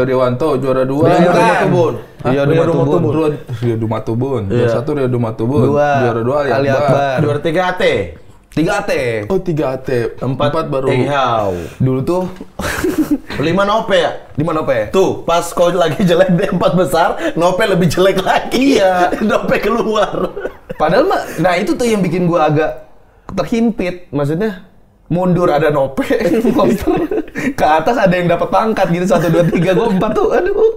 Dewanto, juara 2 Rio Dumatubun. Rio Dumatubun. Rio Dumatubun. Iya. Juara 1 Rio Dumatubun. Dua, Juara 2 Ali Ali Akbar. Akbar. Juara 3 AT. 3 AT. Oh 3 AT. 4 baru. Ehau. Dulu tuh 5 Nope ya? di mana Pe? Tuh, pas kau lagi jelek di 4 besar, Nope lebih jelek lagi. Iya. Nope keluar. Padahal mah, nah itu tuh yang bikin gua agak terhimpit. Maksudnya mundur ada Nope, monster. Ke atas ada yang dapat pangkat gitu 1 2 3 gua 4 tuh. Aduh,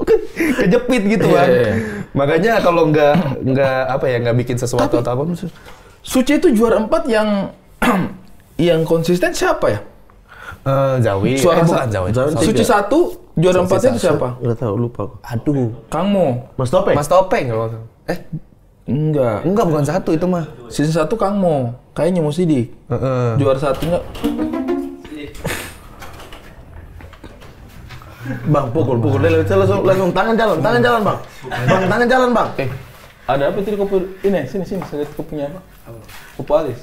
kejepit gitu, Bang. Iya, iya. Makanya kalau nggak bikin sesuatu atau apa Suci itu juara 4 yang konsisten siapa ya? Zawi. Suara bukan Zawi. Suci 1 juara 4-nya itu siapa? Enggak tahu, lupa aku. Aduh. Kang Mo. Mas Topeng. Mas Topeng kalau nggak salah. Enggak. Bukan 1 itu mah. Season 1 Kang Mo. Kayaknya mau Sidik. Juara 1-nya Bang, pukul. Langsung tangan jalan, Bang. Bang, tangan jalan, Bang. ada apa tadi kopi? Ini, sini. Saya lihat kopinya apa? Kopi alis.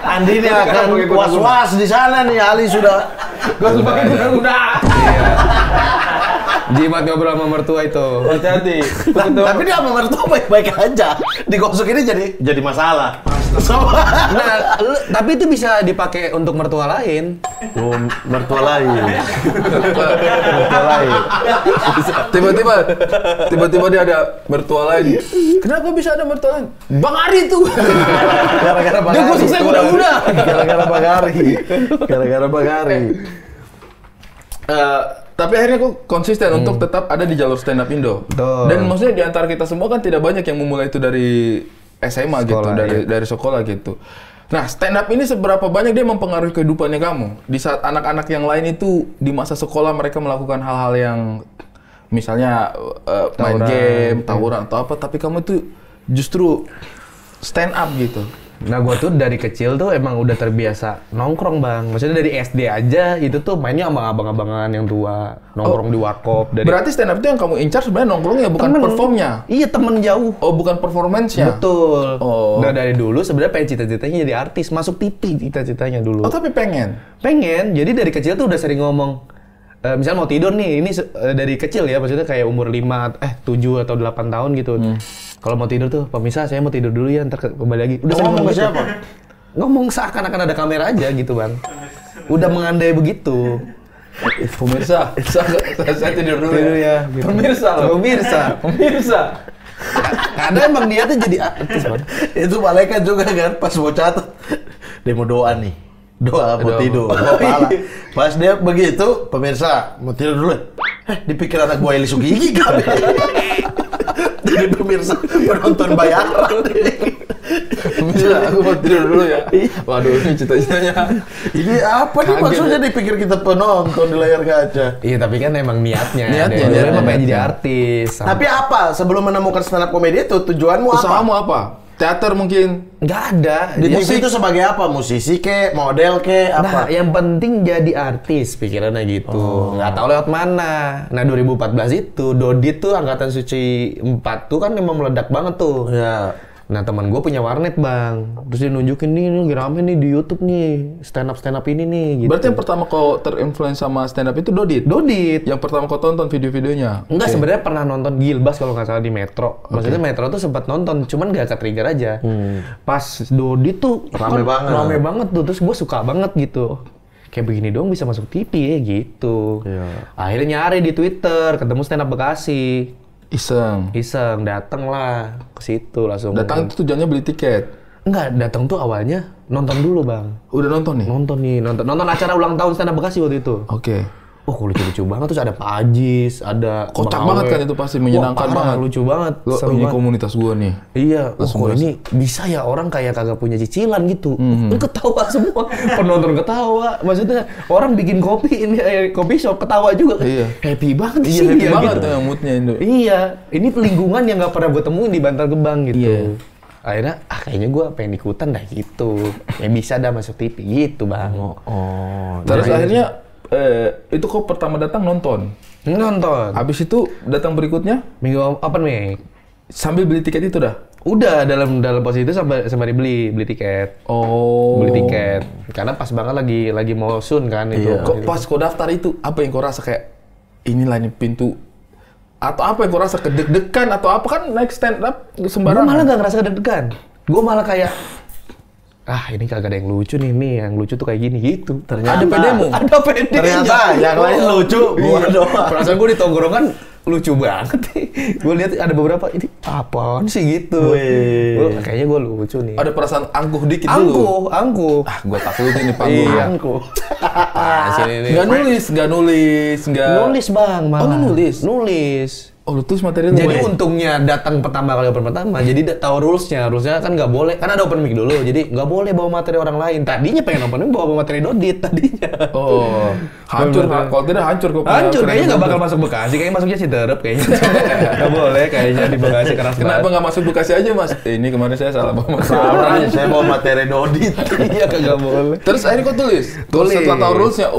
Andi ini akan was-was di sana nih. Ali sudah. Gak usah pakai guna-guna. Jimat ngobrol sama mertua itu. Hati-hati. Tapi dia sama mertua baik-baik aja. Digosok ini jadi masalah. Nah, tapi itu bisa dipakai untuk mertua lain. Oh, mertua lain. Mertua lain. Tiba-tiba dia ada mertua lain. Kenapa bisa ada mertua lain? Bang Ari tuh. Gara-gara Bang Dia Ari. gosok saya guna-guna. Gara-gara Bang Ari. Tapi akhirnya kok konsisten untuk tetap ada di jalur stand up Indo. Betul. Dan maksudnya di antara kita semua kan tidak banyak yang memulai itu dari SMA gitu, dari sekolah gitu. Nah, stand up ini seberapa banyak dia mempengaruhi kehidupannya kamu? Di saat anak-anak yang lain itu di masa sekolah mereka melakukan hal-hal yang misalnya main game, tawuran atau apa, tapi kamu itu justru stand up gitu. Nah, gua tuh dari kecil tuh emang udah terbiasa nongkrong, Bang. Maksudnya dari SD aja itu tuh mainnya sama abang-abangan yang tua, nongkrong di warkop. Berarti stand up itu yang kamu incar sebenarnya nongkrongnya bukan Temen. performnya. Iya, temen jauh. Oh, bukan performance-nya. Betul. Oh. Nah, dari dulu sebenarnya pengen cita-citanya jadi artis, masuk TV cita-citanya dulu. Oh, tapi pengen. Pengen. Jadi dari kecil tuh udah sering ngomong, misalnya mau tidur nih, ini dari kecil ya, maksudnya kayak umur 7 atau 8 tahun gitu. Kalau mau tidur tuh, pemirsa saya mau tidur dulu ya, ntar kembali lagi. Udah sering Ngomong ke gitu. siapa? Ngomong seakan-akan ada kamera aja gitu, Bang. Udah mengandai begitu. Pemirsa, saya tidur dulu Tidur ya, gitu. Pemirsa loh. Pemirsa. Karena emang dia tuh jadi artis, Bang. Itu malaikat juga kan pas mau catat. Dia mau doa nih. Doa mau Doa. tidur. Mau pahala. Pas dia begitu, pemirsa mau tidur dulu. Dipikir anak buah Eli Sugigi kali. Jadi pemirsa penonton bayaran. Pemirsa, aku mau tidur dulu ya. Waduh, ini cita-citanya. Ini apa nih Kaget maksudnya ya. dipikir kita penonton di layar kaca? Iya, tapi kan emang niatnya. Niatnya, Dia emang pengen niatnya. jadi artis. Tapi apa sebelum menemukan stand up komedi itu tujuanmu apa? Usahamu apa? Teater mungkin. Nggak ada. Di musik itu sebagai apa? Musisi ke, model ke, Nah, apa? yang penting jadi artis pikirannya gitu. Nggak tahu lewat mana. Nah, 2014 itu Dodit tuh angkatan suci 4 tuh kan memang meledak banget tuh. Ya. Nah, teman gue punya warnet, Bang. Terus dia nunjukin nih lagi rame nih di YouTube nih, stand up ini nih gitu. Berarti yang pertama kau terinfluence sama stand up itu Dodit? Dodit. Yang pertama kau tonton video-videonya? Enggak, sebenarnya pernah nonton Gilbas kalau nggak salah di Metro. Maksudnya Metro tuh sempat nonton, cuman nggak ke-trigger aja. Pas Dodit tuh Rame banget. Rame banget tuh, terus gue suka banget gitu. Kayak begini dong bisa masuk TV ya gitu. Iya. Akhirnya nyari di Twitter, ketemu stand up Bekasi. Iseng. Iseng, dateng lah ke situ langsung. Datang itu tujuannya beli tiket. Enggak, datang tuh awalnya nonton dulu, Bang. Udah nonton nih? Nonton acara ulang tahun stand up Bekasi waktu itu. Oke. Oh, lucu-lucu banget. Terus ada Pak Ajis, ada Kocak Bang banget Awe. kan itu pasti, menyenangkan Wah, parah, banget. lucu banget. Lo seru ini banget. komunitas gua nih. Iya, Langsung kok ini bisa ya orang kayak kagak punya cicilan gitu. Ketawa semua, penonton ketawa. Maksudnya orang bikin kopi ini kopi shop ketawa juga. Iya. Happy banget Iya, sih happy dia banget gitu. tuh yang moodnya itu. Iya, ini lingkungan yang nggak pernah gue temuin di Bantar Gebang gitu. Iya. Akhirnya, kayaknya gue pengen ikutan dah gitu. Ya bisa dah masuk TV gitu, Bang. Terus akhirnya itu kok pertama datang nonton. Nonton. Habis itu datang berikutnya Minggu open mic. sambil beli tiket itu dah. Udah dalam posisi itu sampai beli tiket. Oh. Beli tiket. Karena pas banget lagi mau sun kan itu. Iya. Kok pas kau daftar itu apa yang kau rasa kayak inilah nih pintu atau apa yang kau rasa kedeg-degan atau apa kan naik stand up Gue sembarangan. malah gak ngerasa deg-degan. Gue malah kayak ini kagak ada yang lucu nih yang lucu tuh kayak gini gitu. Ternyata. Ada pedemu. Ada pedenya. Ternyata yang lain lucu, gua doang. Perasaan gue di tongkrongan lucu banget nih. Gue lihat ada beberapa ini apaan sih gitu. Kayaknya gue lucu nih. Ada perasaan angkuh dikit dulu. Angkuh. Gua takut ini panggung. Iya, angkuh. Sini nih. Nggak nulis. Nulis, Bang, malah. Oh, lu nulis? Nulis. Oh, lu tulis materi lu. Jadi untungnya datang pertama kali open pertama, jadi tahu rulesnya kan nggak boleh, kan ada open mic dulu, jadi nggak boleh bawa materi orang lain. Tadinya pengen open mic bawa materi Dodit tadinya. Oh, hancur. Kalau tidak hancur kok. Hancur, kayaknya nggak bakal masuk Bekasi, kayaknya masuknya Citerep kayaknya. Nggak boleh kayaknya di Bekasi keras Kenapa banget. nggak masuk Bekasi aja, Mas? Ini kemarin saya salah bawa materi. Salah, saya bawa materi Dodit. Iya kagak boleh. Terus akhirnya kau tulis. Tulis. Setelah tahu rulesnya,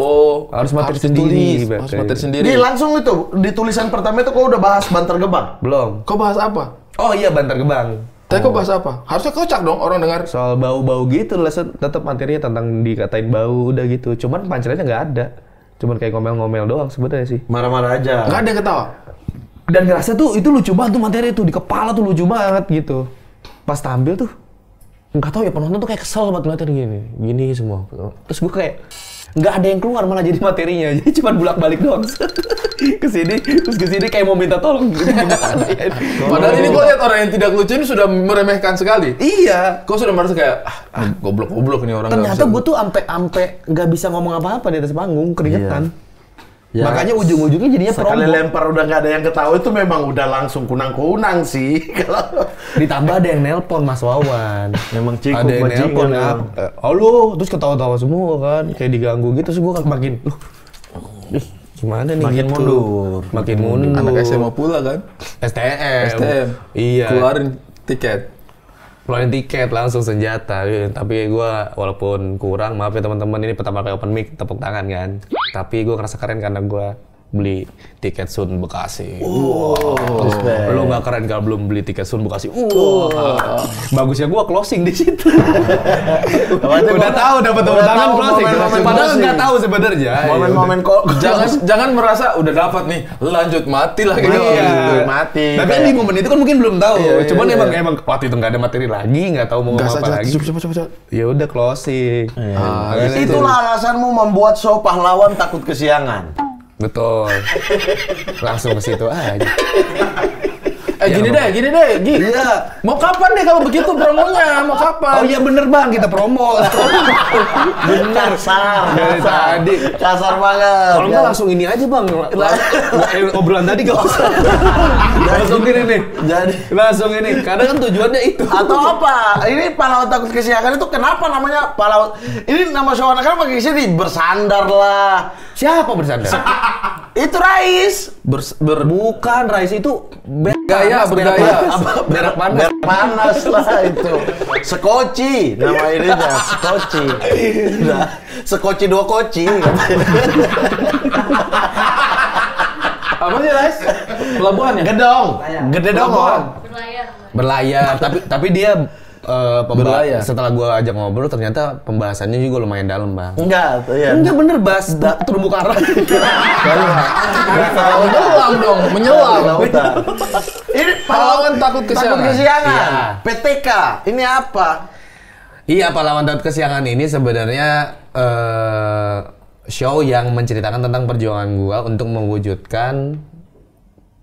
Harus materi ditulis. sendiri, Harus berarti. materi sendiri. Ini langsung itu di tulisan pertama itu kau udah bahas Bantar Gebang. Belum. Kau bahas apa? Oh iya, Bantar Gebang. Tapi kau bahas apa? Harusnya kocak dong orang dengar. Soal bau-bau gitu, tetap materinya tentang dikatain bau udah gitu. Cuman punchline-nya nggak ada. Cuman kayak ngomel-ngomel doang sebenarnya sih. Marah-marah aja. Nggak ada yang ketawa. Dan ngerasa tuh itu lucu banget tuh materi tuh, di kepala tuh lucu banget gitu. Pas tampil tuh nggak tahu ya, penonton tuh kayak kesel banget materi gini semua. Terus gue kayak nggak ada yang keluar malah jadi materinya, jadi cuma bolak-balik doang. Kesini terus kesini kayak mau minta tolong gitu, gimana ya. Padahal ini kau lihat orang yang tidak lucu ini sudah meremehkan sekali. Iya. Kau sudah merasa kayak goblok-goblok nih orang. Ternyata gue tuh ampe nggak bisa ngomong apa-apa di atas panggung, keringetan. Ya, Makanya ujung-ujungnya jadinya sekali promo. lempar udah nggak ada yang ketawa itu memang udah langsung kunang-kunang sih. Kalau Ditambah ada yang nelpon Mas Wawan. memang cikuk Ada yang nelpon, bajingan. halo, terus ketawa-tawa semua kan, kayak diganggu gitu, terus gue makin, gimana nih? Makin gitu. mundur. Makin mundur. Anak SMA pula kan. STM. Iya. Keluarin tiket. Keluarin tiket langsung senjata. Tapi gue walaupun kurang, maaf ya teman-teman, ini pertama kali open mic, tepuk tangan kan. Tapi gue ngerasa keren karena gue beli tiket Sun Bekasi. Respect. Lu nggak keren kalau belum beli tiket Sun Bekasi. Bagusnya gua closing di situ. Udah tahu dapat tepuk tangan closing. Padahal nggak tahu sebenarnya. Momen-momen kok Jangan merasa udah dapat nih, lanjut mati lah gitu. Iya. mati. Tapi kan di momen itu kan mungkin belum tahu. Iya, Cuman iya. emang waktu itu nggak ada materi lagi, nggak tahu mau ngomong apa lagi. Coba. Ya udah closing. Makanya itu. Itulah alasanmu membuat show pahlawan takut kesiangan. Betul. Langsung ke situ aja. Gini deh, Gi. Iya. Mau kapan deh kalau begitu promonya? Mau kapan? Oh iya bener Bang, kita promo. Benar, kasar. Dari tadi. Kasar banget. Kalau nggak langsung ini aja Bang. Obrolan tadi nggak usah. Langsung gini nih. Jadi Langsung ini. Kadang kan tujuannya itu. atau apa? Ini pahlawan takut kesiangan itu kenapa namanya pahlawan? Ini nama show anak-anak pakai sini bersandar lah. Siapa bersandar? Itu Rais. Bukan, Rais itu bergaya. Berak panas. Berak panas lah itu. Sekoci nama ininya, sekoci. Nah, sekoci 2 koci. Apa sih, Rais? Pelabuhan ya? Gedong. Gede dong. Berlayar, tapi dia Berlayar. setelah gua ajak ngobrol ternyata pembahasannya juga lumayan dalam, Bang. Enggak, iya. Enggak bener bahas terumbu karang. Menyelam dong, menyelam. Ini Pahlawan takut kesiangan. Kesiangan. Iya. PTK. Ini apa? Iya, Pahlawan Takut Kesiangan ini sebenarnya show yang menceritakan tentang perjuangan gua untuk mewujudkan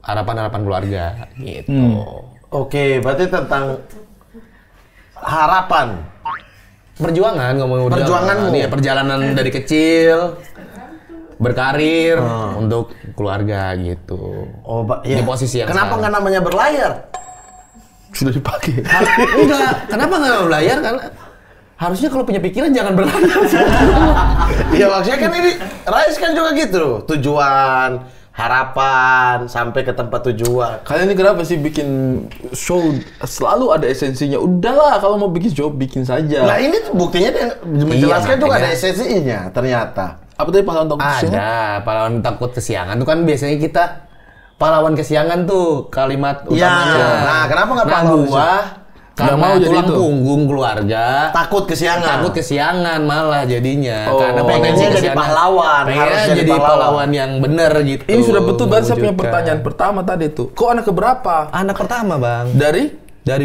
harapan-harapan keluarga gitu. Oke, berarti tentang harapan. Perjuangan, ngomongin Perjuanganmu. Iya, perjalanan dari kecil berkarir untuk keluarga gitu. Oh, Di posisi yang kenapa sekarang. nggak namanya berlayar? Sudah dipakai. Enggak, kenapa nggak berlayar? Karena harusnya kalau punya pikiran jangan berlayar. Iya, maksudnya kan ini Rais kan juga gitu. Tujuan, harapan, sampai ke tempat tujuan. Kalian ini kenapa sih bikin show selalu ada esensinya? Udahlah, kalau mau bikin show bikin saja. Nah, ini tuh buktinya dia menjelaskan juga ada makanya. esensinya ternyata. Apa tadi pahlawan takut kesiangan? Ada pahlawan takut kesiangan tuh kan biasanya kita pahlawan kesiangan tuh kalimat Iya. utamanya. Nah, kenapa nggak Nah, pahlawan gua Nggak karena mau jadi tulang itu. punggung keluarga Takut kesiangan. takut kesiangan malah jadinya Oh. karena potensi Pengennya jadi kesiangan. pahlawan, harus Pengennya jadi jadi pahlawan. pahlawan yang bener gitu. Ini sudah betul banget saya punya mewujudkan. pertanyaan pertama tadi tuh. Kok anak keberapa? Anak pertama, Bang. Dari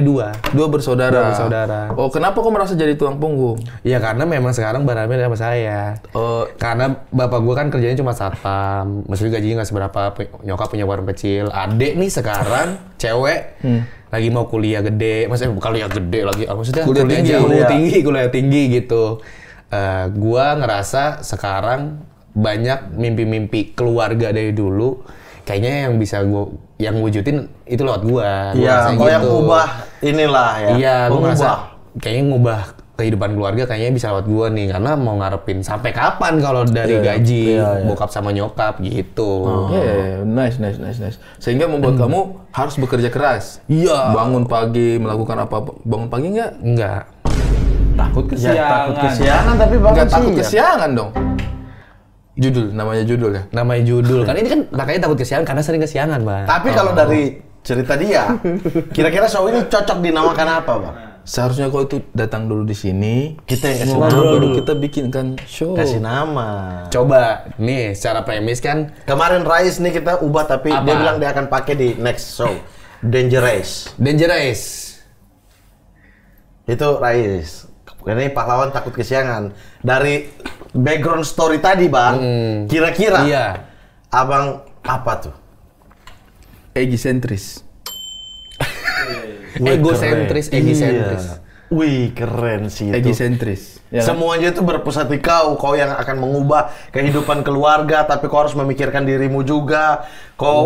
Dua. dua bersaudara. Dua bersaudara. Oh, kenapa kok merasa jadi tulang punggung? Ya karena memang sekarang barangnya sama saya. Oh, Karena bapak gua kan kerjanya cuma satpam, maksudnya gajinya nggak seberapa. Nyokap punya warung kecil. Adek nih sekarang cewek lagi mau kuliah gede, maksudnya kuliah gede lagi, maksudnya Kuliah tinggi, jauh, kuliah. kuliah tinggi gitu. Gua ngerasa sekarang banyak mimpi-mimpi keluarga dari dulu, kayaknya yang bisa gua yang wujudin itu lewat gua. Iya, kau yang ubah inilah ya. Iya, gue Mengubah. ngerasa kayaknya ngubah kehidupan keluarga kayaknya bisa lewat gua nih, karena mau ngarepin sampai kapan kalau dari gaji bokap sama nyokap gitu. yeah, nice. Sehingga membuat kamu harus bekerja keras. Iya. Bangun pagi, melakukan apa? Bangun pagi nggak? Enggak. Takut Ya, takut kesiangan tapi bangun Nggak takut siang. kesiangan dong. Namanya judul ya. Namanya judul. Kan ini kan makanya takut kesiangan karena sering kesiangan, Bang. Tapi kalau dari cerita dia, kira-kira show ini cocok dinamakan apa, Bang? Seharusnya kau itu datang dulu di sini. Kita yang kasih Ngobrol nama. dulu, kita bikinkan show. Kasih nama. Coba nih secara premis kan Kemarin Rais nih kita ubah tapi Apa? dia bilang dia akan pakai di next show. Dangerous. Dangerous. Itu Rais. Ini pahlawan takut kesiangan. Dari background story tadi, Bang. Kira-kira Iya. Abang apa tuh? Egocentris. Egosentris, egisentris. Iya. Wih, keren sih itu. Egocentris. Ya kan? Semuanya itu berpusat di kau yang akan mengubah kehidupan keluarga, tapi kau harus memikirkan dirimu juga. Kau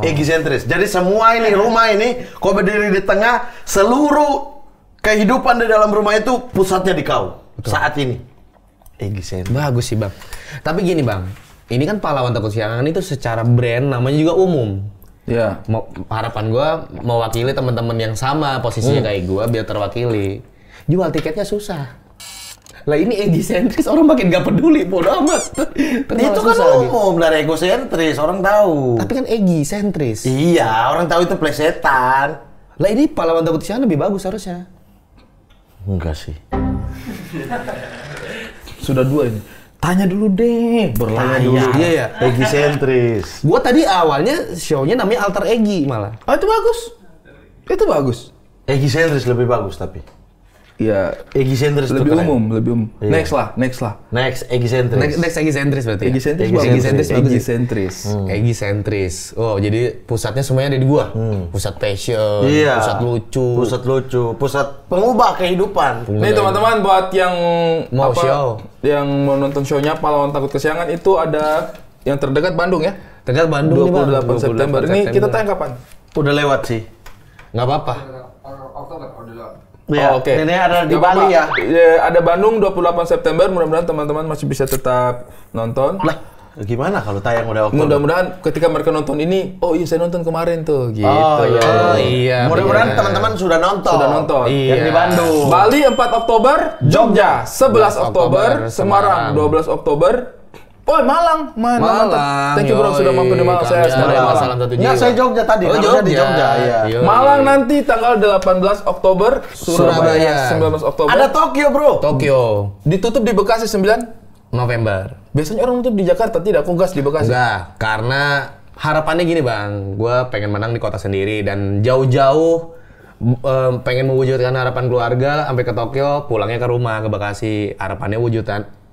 egisentris. Jadi semua ini, rumah ini, kau berdiri di tengah, seluruh kehidupan di dalam rumah itu pusatnya di kau. Saat ini. Egisentris. Bagus sih, Bang. Tapi gini, Bang. Ini kan pahlawan takut kesiangan itu secara brand namanya juga umum. Ya. Harapan gua mewakili teman-teman yang sama posisinya kayak gua biar terwakili. Jual tiketnya susah. Lah ini egisentris, orang makin gak peduli, bodo amat. Itu kan umum dari egosentris, orang tahu. Tapi kan egisentris. Iya, orang tahu itu plesetan. Lah ini pahlawan takut kesiangan lebih bagus harusnya. Enggak sih. Sudah dua ini. Tanya dulu deh. Berlayar dulu. Iya ya. Egisentris. Gua tadi awalnya show-nya namanya Alter Egi malah. Oh, itu bagus. Itu bagus. Egisentris lebih bagus tapi. Ya, Egisentris itu lebih keren. umum, lebih umum. Iya. Next lah. Next, egisentris. Next egisentris berarti ya? Egocentris Egisentris bagus. Egocentris. Egisentris. Oh, jadi pusatnya semuanya ada di gua. Pusat fashion, Iya. pusat lucu. Pusat lucu, pusat pengubah kehidupan. Nih teman-teman buat yang Mau show. yang mau nonton show-nya Pahlawan Takut Kesiangan itu ada yang terdekat Bandung ya. Terdekat Bandung nih, Bang. 28 September. Ini kita tayang kapan? Udah lewat sih. Nggak apa-apa. Iya, Oh, oke. Ini ada di Nggak Bali apa-apa. ya. Ada Bandung 28 September. Mudah-mudahan teman-teman masih bisa tetap nonton. Lah, Gimana kalau tayang udah Oktober? Mudah-mudahan ketika mereka nonton ini, oh iya saya nonton kemarin tuh, gitu. Oh iya. Mudah-mudahan bener. teman-teman sudah nonton. Sudah nonton. Yang di Bandung. Bali 4 Oktober, Jogja 11 Oktober, Semarang 12 Oktober. Oh, Malang. Thank you bro sudah mampir di Malang. Saya sekarang Malang. Salam satu Enggak, jiwa. saya Jogja tadi. Oh, Harusnya di Jogja, iya. Iya. Malang nanti tanggal 18 Oktober, Surabaya 19 Oktober. Ada Tokyo, bro. Tokyo Ditutup di Bekasi 9 November. Biasanya orang tutup di Jakarta, tidak, kok gas di Bekasi? Enggak, karena harapannya gini bang, gue pengen menang di kota sendiri dan jauh-jauh pengen mewujudkan harapan keluarga sampai ke Tokyo, pulangnya ke rumah ke Bekasi.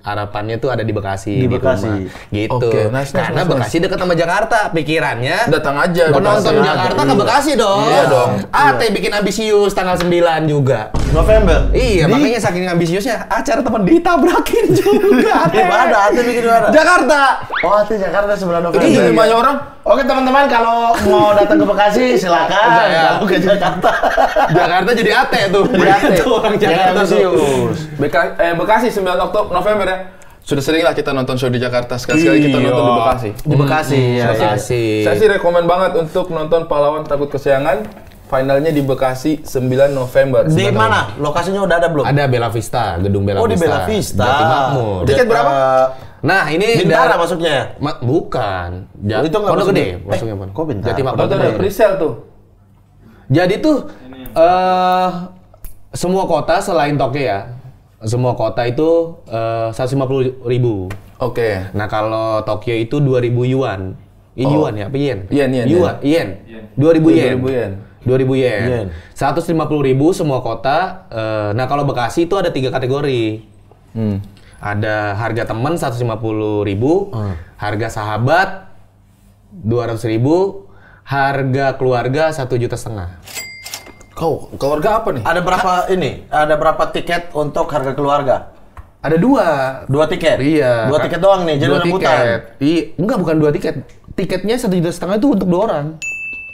Harapannya tuh ada di Bekasi, Di Bekasi. rumah. Gitu. Oke, nice, Karena nice. Bekasi dekat sama Jakarta, pikirannya Datang aja penonton Bekasi. Jakarta ke Bekasi dong. Iya dong. Ate bikin ambisius tanggal 9 juga. November. Iya, makanya saking ambisiusnya acara temen ditabrakin juga. Di mana? Ate bikin di mana? Jakarta. Oh, Ate Jakarta 9 November. Jadi banyak orang, Oke teman-teman, kalau mau datang ke Bekasi silakan. Ya. Kalau ke Jakarta. Jakarta jadi Ate tuh. Jadi Ate. Itu orang Jakarta tuh. Ambisius. Bekasi 9 November ya. Sudah sering lah kita nonton show di Jakarta, sekali-sekali kita Iya. nonton di Bekasi. Di Bekasi. Ya. Bekasi. Saya sih rekomen banget untuk nonton Pahlawan Takut Kesiangan. Finalnya di Bekasi 9 November. Di mana? Lokasinya udah ada belum? Ada Bella Vista, gedung Bella Oh, di Vista. Bella Vista. Jati Makmur. Tiket berapa? Nah, ini Bintara masuknya ya? Bukan. Oh, itu nggak Pondok masuk Gede di- masuknya Pondok. kok Bintara? Jati Oh, Makmur. itu ada pre-sale tuh. Jadi tuh semua kota selain Tokyo ya. Semua kota itu 150.000. Oke. Nah, kalau Tokyo itu 2.000 yuan. Yuan ya, apa yen? Yen. Yen. 2.000 yen. 2.000 yen. 2.000 yen. Yen. 150.000 semua kota. Nah, kalau Bekasi itu ada 3 kategori. Ada harga teman 150.000, harga sahabat 200.000, harga keluarga 1,5 juta. Kau keluarga apa nih? Ada berapa ini? Ada berapa tiket untuk harga keluarga? Ada 2. 2 tiket? Iya. 2 tiket doang nih, jadi 2 rebutan. tiket. Iya, enggak bukan 2 tiket. Tiketnya 1,5 juta itu untuk 2 orang.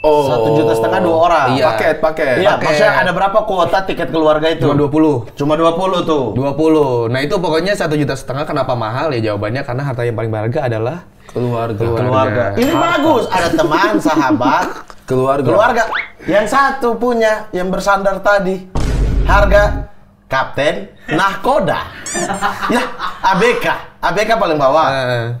Oh. 1,5 juta 2 orang. Iya. Paket. Iya, Paket. maksudnya ada berapa kuota tiket keluarga itu? Cuma 20. Cuma 20 tuh. 20. Nah, itu pokoknya 1,5 juta. Kenapa mahal ya? Jawabannya karena harta yang paling berharga adalah Keluarga. Ini bagus, ada teman, sahabat, keluarga. Yang satu punya yang bersandar tadi. Harga kapten nahkoda. Ya, ABK paling bawah.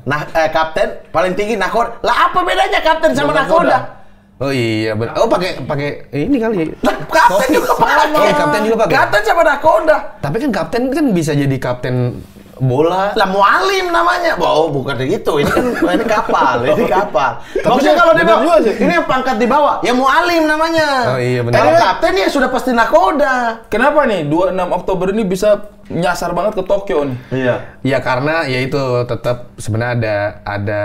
Nah, kapten paling tinggi nahkoda. Lah apa bedanya kapten sama nahkoda? Oh iya, benar. Oh, pakai ini kali. Lah, kapten juga pakai. Oh, kapten juga pakai. Kapten sama nahkoda. Tapi kan kapten kan bisa jadi kapten bola. Lah mualim namanya. Oh, bukan gitu. Ini kan ini kapal, ini kapal. Maksudnya kalau dia bener bilang, juga sih. ini yang pangkat di bawah, ya mualim namanya. Oh iya, bener. Kalau kapten ya sudah pasti nakoda. Kenapa nih 26 Oktober ini bisa nyasar banget ke Tokyo nih? Iya. Ya karena ya itu tetap sebenarnya ada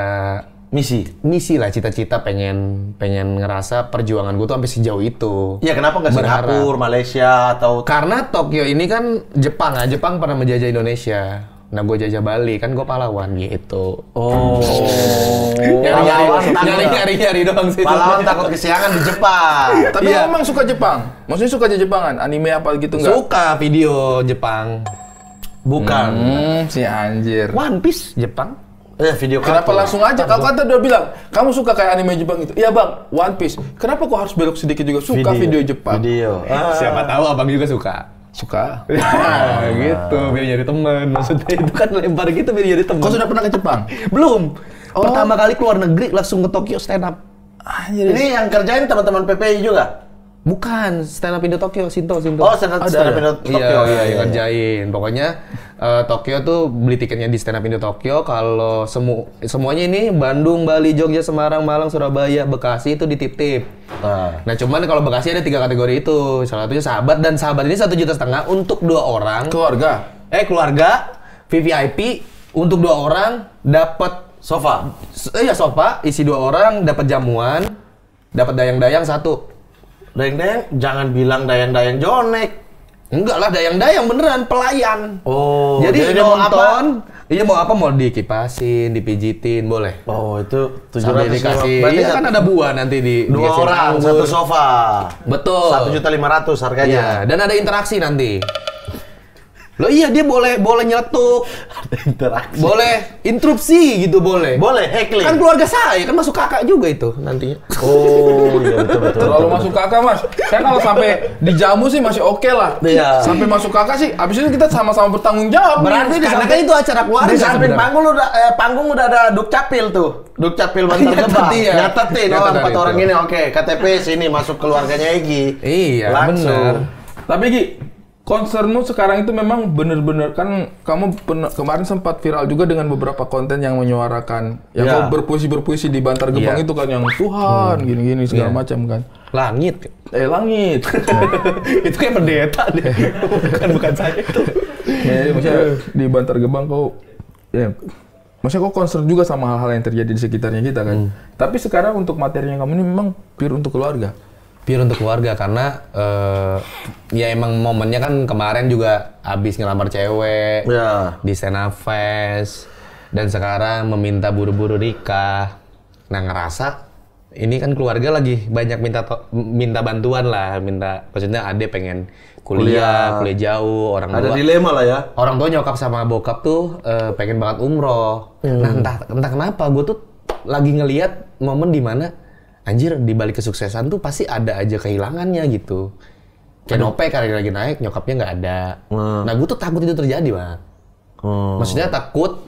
misi lah, cita-cita pengen ngerasa perjuangan gue tuh sampai sejauh itu. Ya kenapa nggak Berharap. Singapura, Malaysia atau Karena Tokyo ini kan Jepang pernah menjajah Indonesia. Nah, gue jajah Bali, kan gue pahlawan gitu. Oh. Nyari doang sih. Pahlawan takut kesiangan di Jepang. Tapi Iya. memang suka Jepang. Maksudnya suka Jepangan, anime apa gitu enggak? Suka video Jepang. Bukan. Si anjir. One Piece Jepang. Video Kenapa kartun. langsung aja? Kau kan tadi udah bilang, kamu suka kayak anime Jepang itu. Iya bang, One Piece. Kenapa kok harus belok sedikit juga? Suka video Jepang. Video. Siapa tahu abang juga suka. Suka. Nah, gitu, biar nyari teman. Maksudnya itu kan lempar gitu biar nyari teman. Kau sudah pernah ke Jepang? Belum. Pertama kali keluar negeri langsung ke Tokyo stand up. Anjir. Ini yang kerjain teman-teman PPI juga. Bukan, stand up Indo Tokyo, Sinto. Oh, stand up Tokyo. Iya, yang ngerjain. Pokoknya Tokyo tuh beli tiketnya di stand up Indo Tokyo. Kalau semuanya ini Bandung, Bali, Jogja, Semarang, Malang, Surabaya, Bekasi itu ditip-tip. Nah, cuman kalau Bekasi ada 3 kategori itu. Salah satunya sahabat, dan sahabat ini 1,5 juta untuk 2 orang. Keluarga. Keluarga VVIP untuk 2 orang dapat Sofa. sofa isi 2 orang, dapat jamuan, dapat dayang-dayang 1. Dayang-dayang, jangan bilang dayang-dayang Jonek. Enggak lah, dayang-dayang beneran pelayan. Oh, jadi dia mau nonton, iya mau apa, mau dikipasin, dipijitin, boleh. Oh, itu Sambil 750. dikasih, Berarti iya kan ada buah nanti 2 dikasih orang, anggur. 1 sofa. Betul. 1.500.000 harganya. Iya, dan ada interaksi nanti. Loh iya, dia boleh nyeletuk. Interaksi. Boleh interupsi gitu boleh. Boleh heckling. Kan keluarga saya, kan masuk kakak juga itu nantinya. Oh, iya betul. Terlalu masuk kakak, Mas. Saya kalau sampai dijamu sih masih oke lah. Iya. Sampai masuk kakak sih, abis itu kita sama-sama bertanggung jawab. Berarti nih. karena kan itu acara keluarga. Di samping sebenarnya. panggung udah ada Dukcapil tuh. Dukcapil Bantar Gebang. Nyatet, iya. Nyatetin, Nyatet dari 4 orang itu. ini oke. KTP sini masuk keluarganya Egi. Iya, Langsung. bener. Tapi Gi, concernmu sekarang itu memang bener-bener kan kamu kemarin sempat viral juga dengan beberapa konten yang menyuarakan yang Ya. kau berpuisi-berpuisi di Bantar Gebang Iya. itu kan yang Tuhan gini-gini segala Iya. macam kan. Langit. Langit. Itu kayak pendeta deh. bukan saya itu. Ya, maksudnya di Bantar Gebang kau ya maksudnya kau concern juga sama hal-hal yang terjadi di sekitarnya kita kan. Tapi sekarang untuk materinya kamu ini memang pure untuk keluarga. Pure untuk keluarga karena ya emang momennya kan kemarin juga habis ngelamar cewek Ya. di stand up fest dan sekarang meminta buru-buru nikah. Nah ngerasa ini kan keluarga lagi banyak minta bantuan lah, maksudnya ade pengen kuliah jauh, orang Ada tua dilema lah ya. orang tua nyokap sama bokap tuh pengen banget umroh. Nah entah kenapa gue tuh lagi ngelihat momen di mana anjir di balik kesuksesan tuh pasti ada aja kehilangannya gitu. Kayak Nope karir lagi naik, nyokapnya nggak ada. Nah gue tuh takut itu terjadi, Bang. Maksudnya takut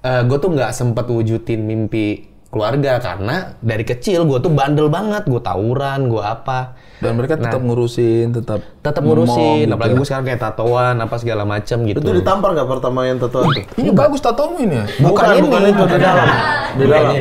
gue tuh nggak sempet wujudin mimpi keluarga karena dari kecil gue tuh bandel banget, gue tawuran, gue apa. Dan mereka tetap ngurusin, tetap Ngurusin, ngomong apalagi gitu. gue sekarang kayak tatoan apa segala macam gitu. Itu ditampar nggak pertama yang tatoan tuh? Ini bagus tatomu ini ya? Bukan itu di dalam. Di dalam.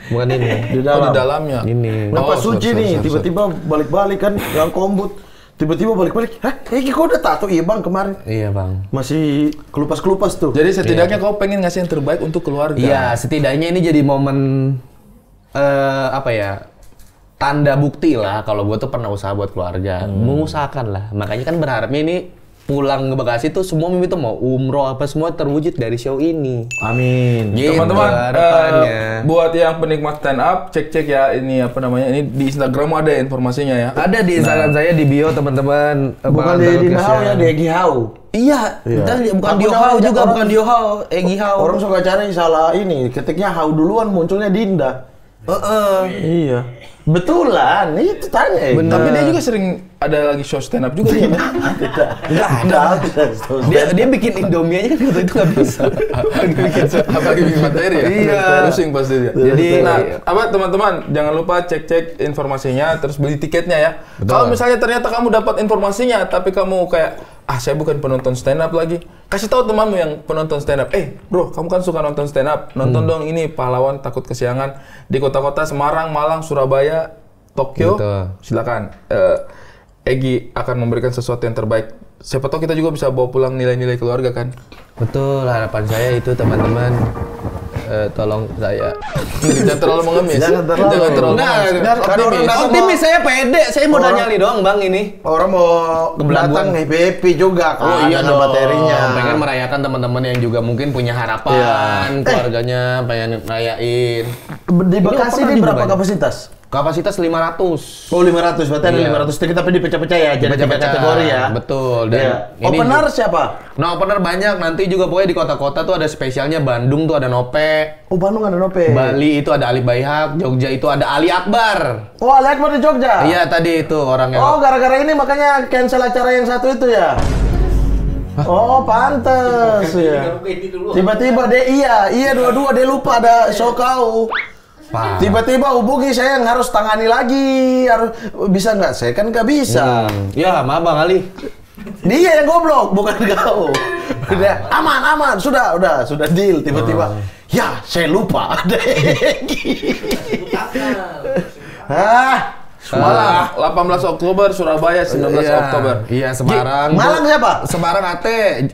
Bukan ini. Di Oh, dalam. di dalamnya. Ini. Nah, pas sorry, suci sorry, nih, sorry, tiba-tiba balik-balik kan, yang kombut. Tiba-tiba balik-balik. Hah? Egi kok udah tato? Iya bang, kemarin. Iya bang. Masih kelupas-kelupas tuh. Jadi setidaknya kau pengen ngasih yang terbaik untuk keluarga. Iya, setidaknya ini jadi momen apa ya? Tanda bukti lah kalau gue tuh pernah usaha buat keluarga, mengusahakan lah. Makanya kan berharapnya ini pulang ke Bekasi tuh semua mimpi tuh mau umroh apa semua terwujud dari show ini. Amin. Gitu, Teman-teman, harapannya. buat yang penikmat stand up, cek-cek ya ini apa namanya, ini di Instagram ada informasinya ya. Ada di Instagram saya di bio teman-teman. Bukan di Edi Hau ya, di Egi Hau. Iya, dan bukan Aku Dio Hau namanya juga, orang- bukan Dio Hau, Egi Hau. Orang suka cari salah ini, ketiknya Hau duluan munculnya Dinda. Iya. Betulan, itu tanya. Tapi dia juga sering ada lagi show stand up juga dia. Nggak ada. Dia bikin Indomie aja kan waktu itu nggak bisa. Apalagi bikin materi ya. Iya. Pusing pasti dia. Jadi, nah, apa teman-teman, jangan lupa cek-cek informasinya terus beli tiketnya ya. Betul. Kalau misalnya ternyata kamu dapat informasinya tapi kamu kayak saya bukan penonton stand up lagi. Kasih tahu temanmu yang penonton stand up. Bro, kamu kan suka nonton stand up. Nonton dong ini Pahlawan Takut Kesiangan di kota-kota Semarang, Malang, Surabaya, Tokyo. Betul. Silakan. Egi akan memberikan sesuatu yang terbaik. Siapa tahu kita juga bisa bawa pulang nilai-nilai keluarga kan. Betul, harapan saya itu teman-teman. Tolong saya. Jangan terlalu mengemis. Jangan terlalu. Nah, Harus kan orang optimis. datang Optimis saya pede, saya modal nyali doang bang ini. Orang mau datang happy juga kan. dengan materinya. Pengen merayakan teman-teman yang juga mungkin punya harapan, keluarganya pengen rayain. Di Bekasi pernah ini juga berapa banyak. kapasitas? Kapasitas 500. Oh 500, berarti ada Iya. 500 tiket tapi dipecah-pecah ya, jadi tiga Baca-baca. kategori ya. Betul. Dan Iya. ini Opener juga- siapa? Nah opener banyak, nanti juga pokoknya di kota-kota tuh ada spesialnya. Bandung tuh ada Nope, Oh Bandung ada Nope. Bali itu ada Ali Baihak, Jogja itu ada Ali Akbar. Oh Ali Akbar di Jogja. Iya tadi itu orang yang Oh gara-gara ini makanya cancel acara yang satu itu ya. Oh pantes ya. Tiba-tiba dia iya dua-dua dia lupa ada show kau. Pak. Tiba-tiba hubungi saya yang harus tangani lagi, harus bisa nggak? Saya kan nggak bisa. Ya maaf Bang Ali. Dia yang goblok, bukan kau. Udah aman, sudah deal. Tiba-tiba, ya saya lupa ada Egi. Malang, 18 Oktober, Surabaya 19 Iya, Oktober. Iya Semarang. Malang siapa? Semarang Ate.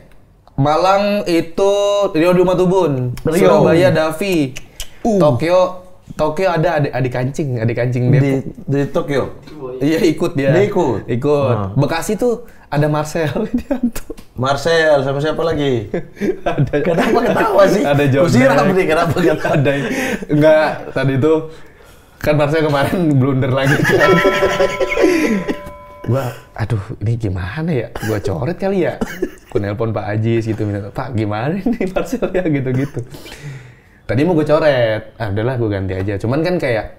Malang itu Rio Dumatubun. Rio. Surabaya Davi. Tokyo ada adik kancing Depok. Di Tokyo. Iya ikut dia. Dia ikut? Ikut. Bekasi tuh ada Marcel Widianto. Marcel sama siapa lagi? Ada. Kenapa ketawa sih? Ada John. Kusiram nih, kenapa ketawa? Ada. Enggak, tadi tuh kan Marcel kemarin blunder lagi kan. Gua, aduh ini gimana ya? Gua coret kali ya. Gua nelpon Pak Ajis gitu, Pak gimana nih Marcel ya gitu-gitu. Tadi mau gue coret, udahlah gue ganti aja. Cuman kan kayak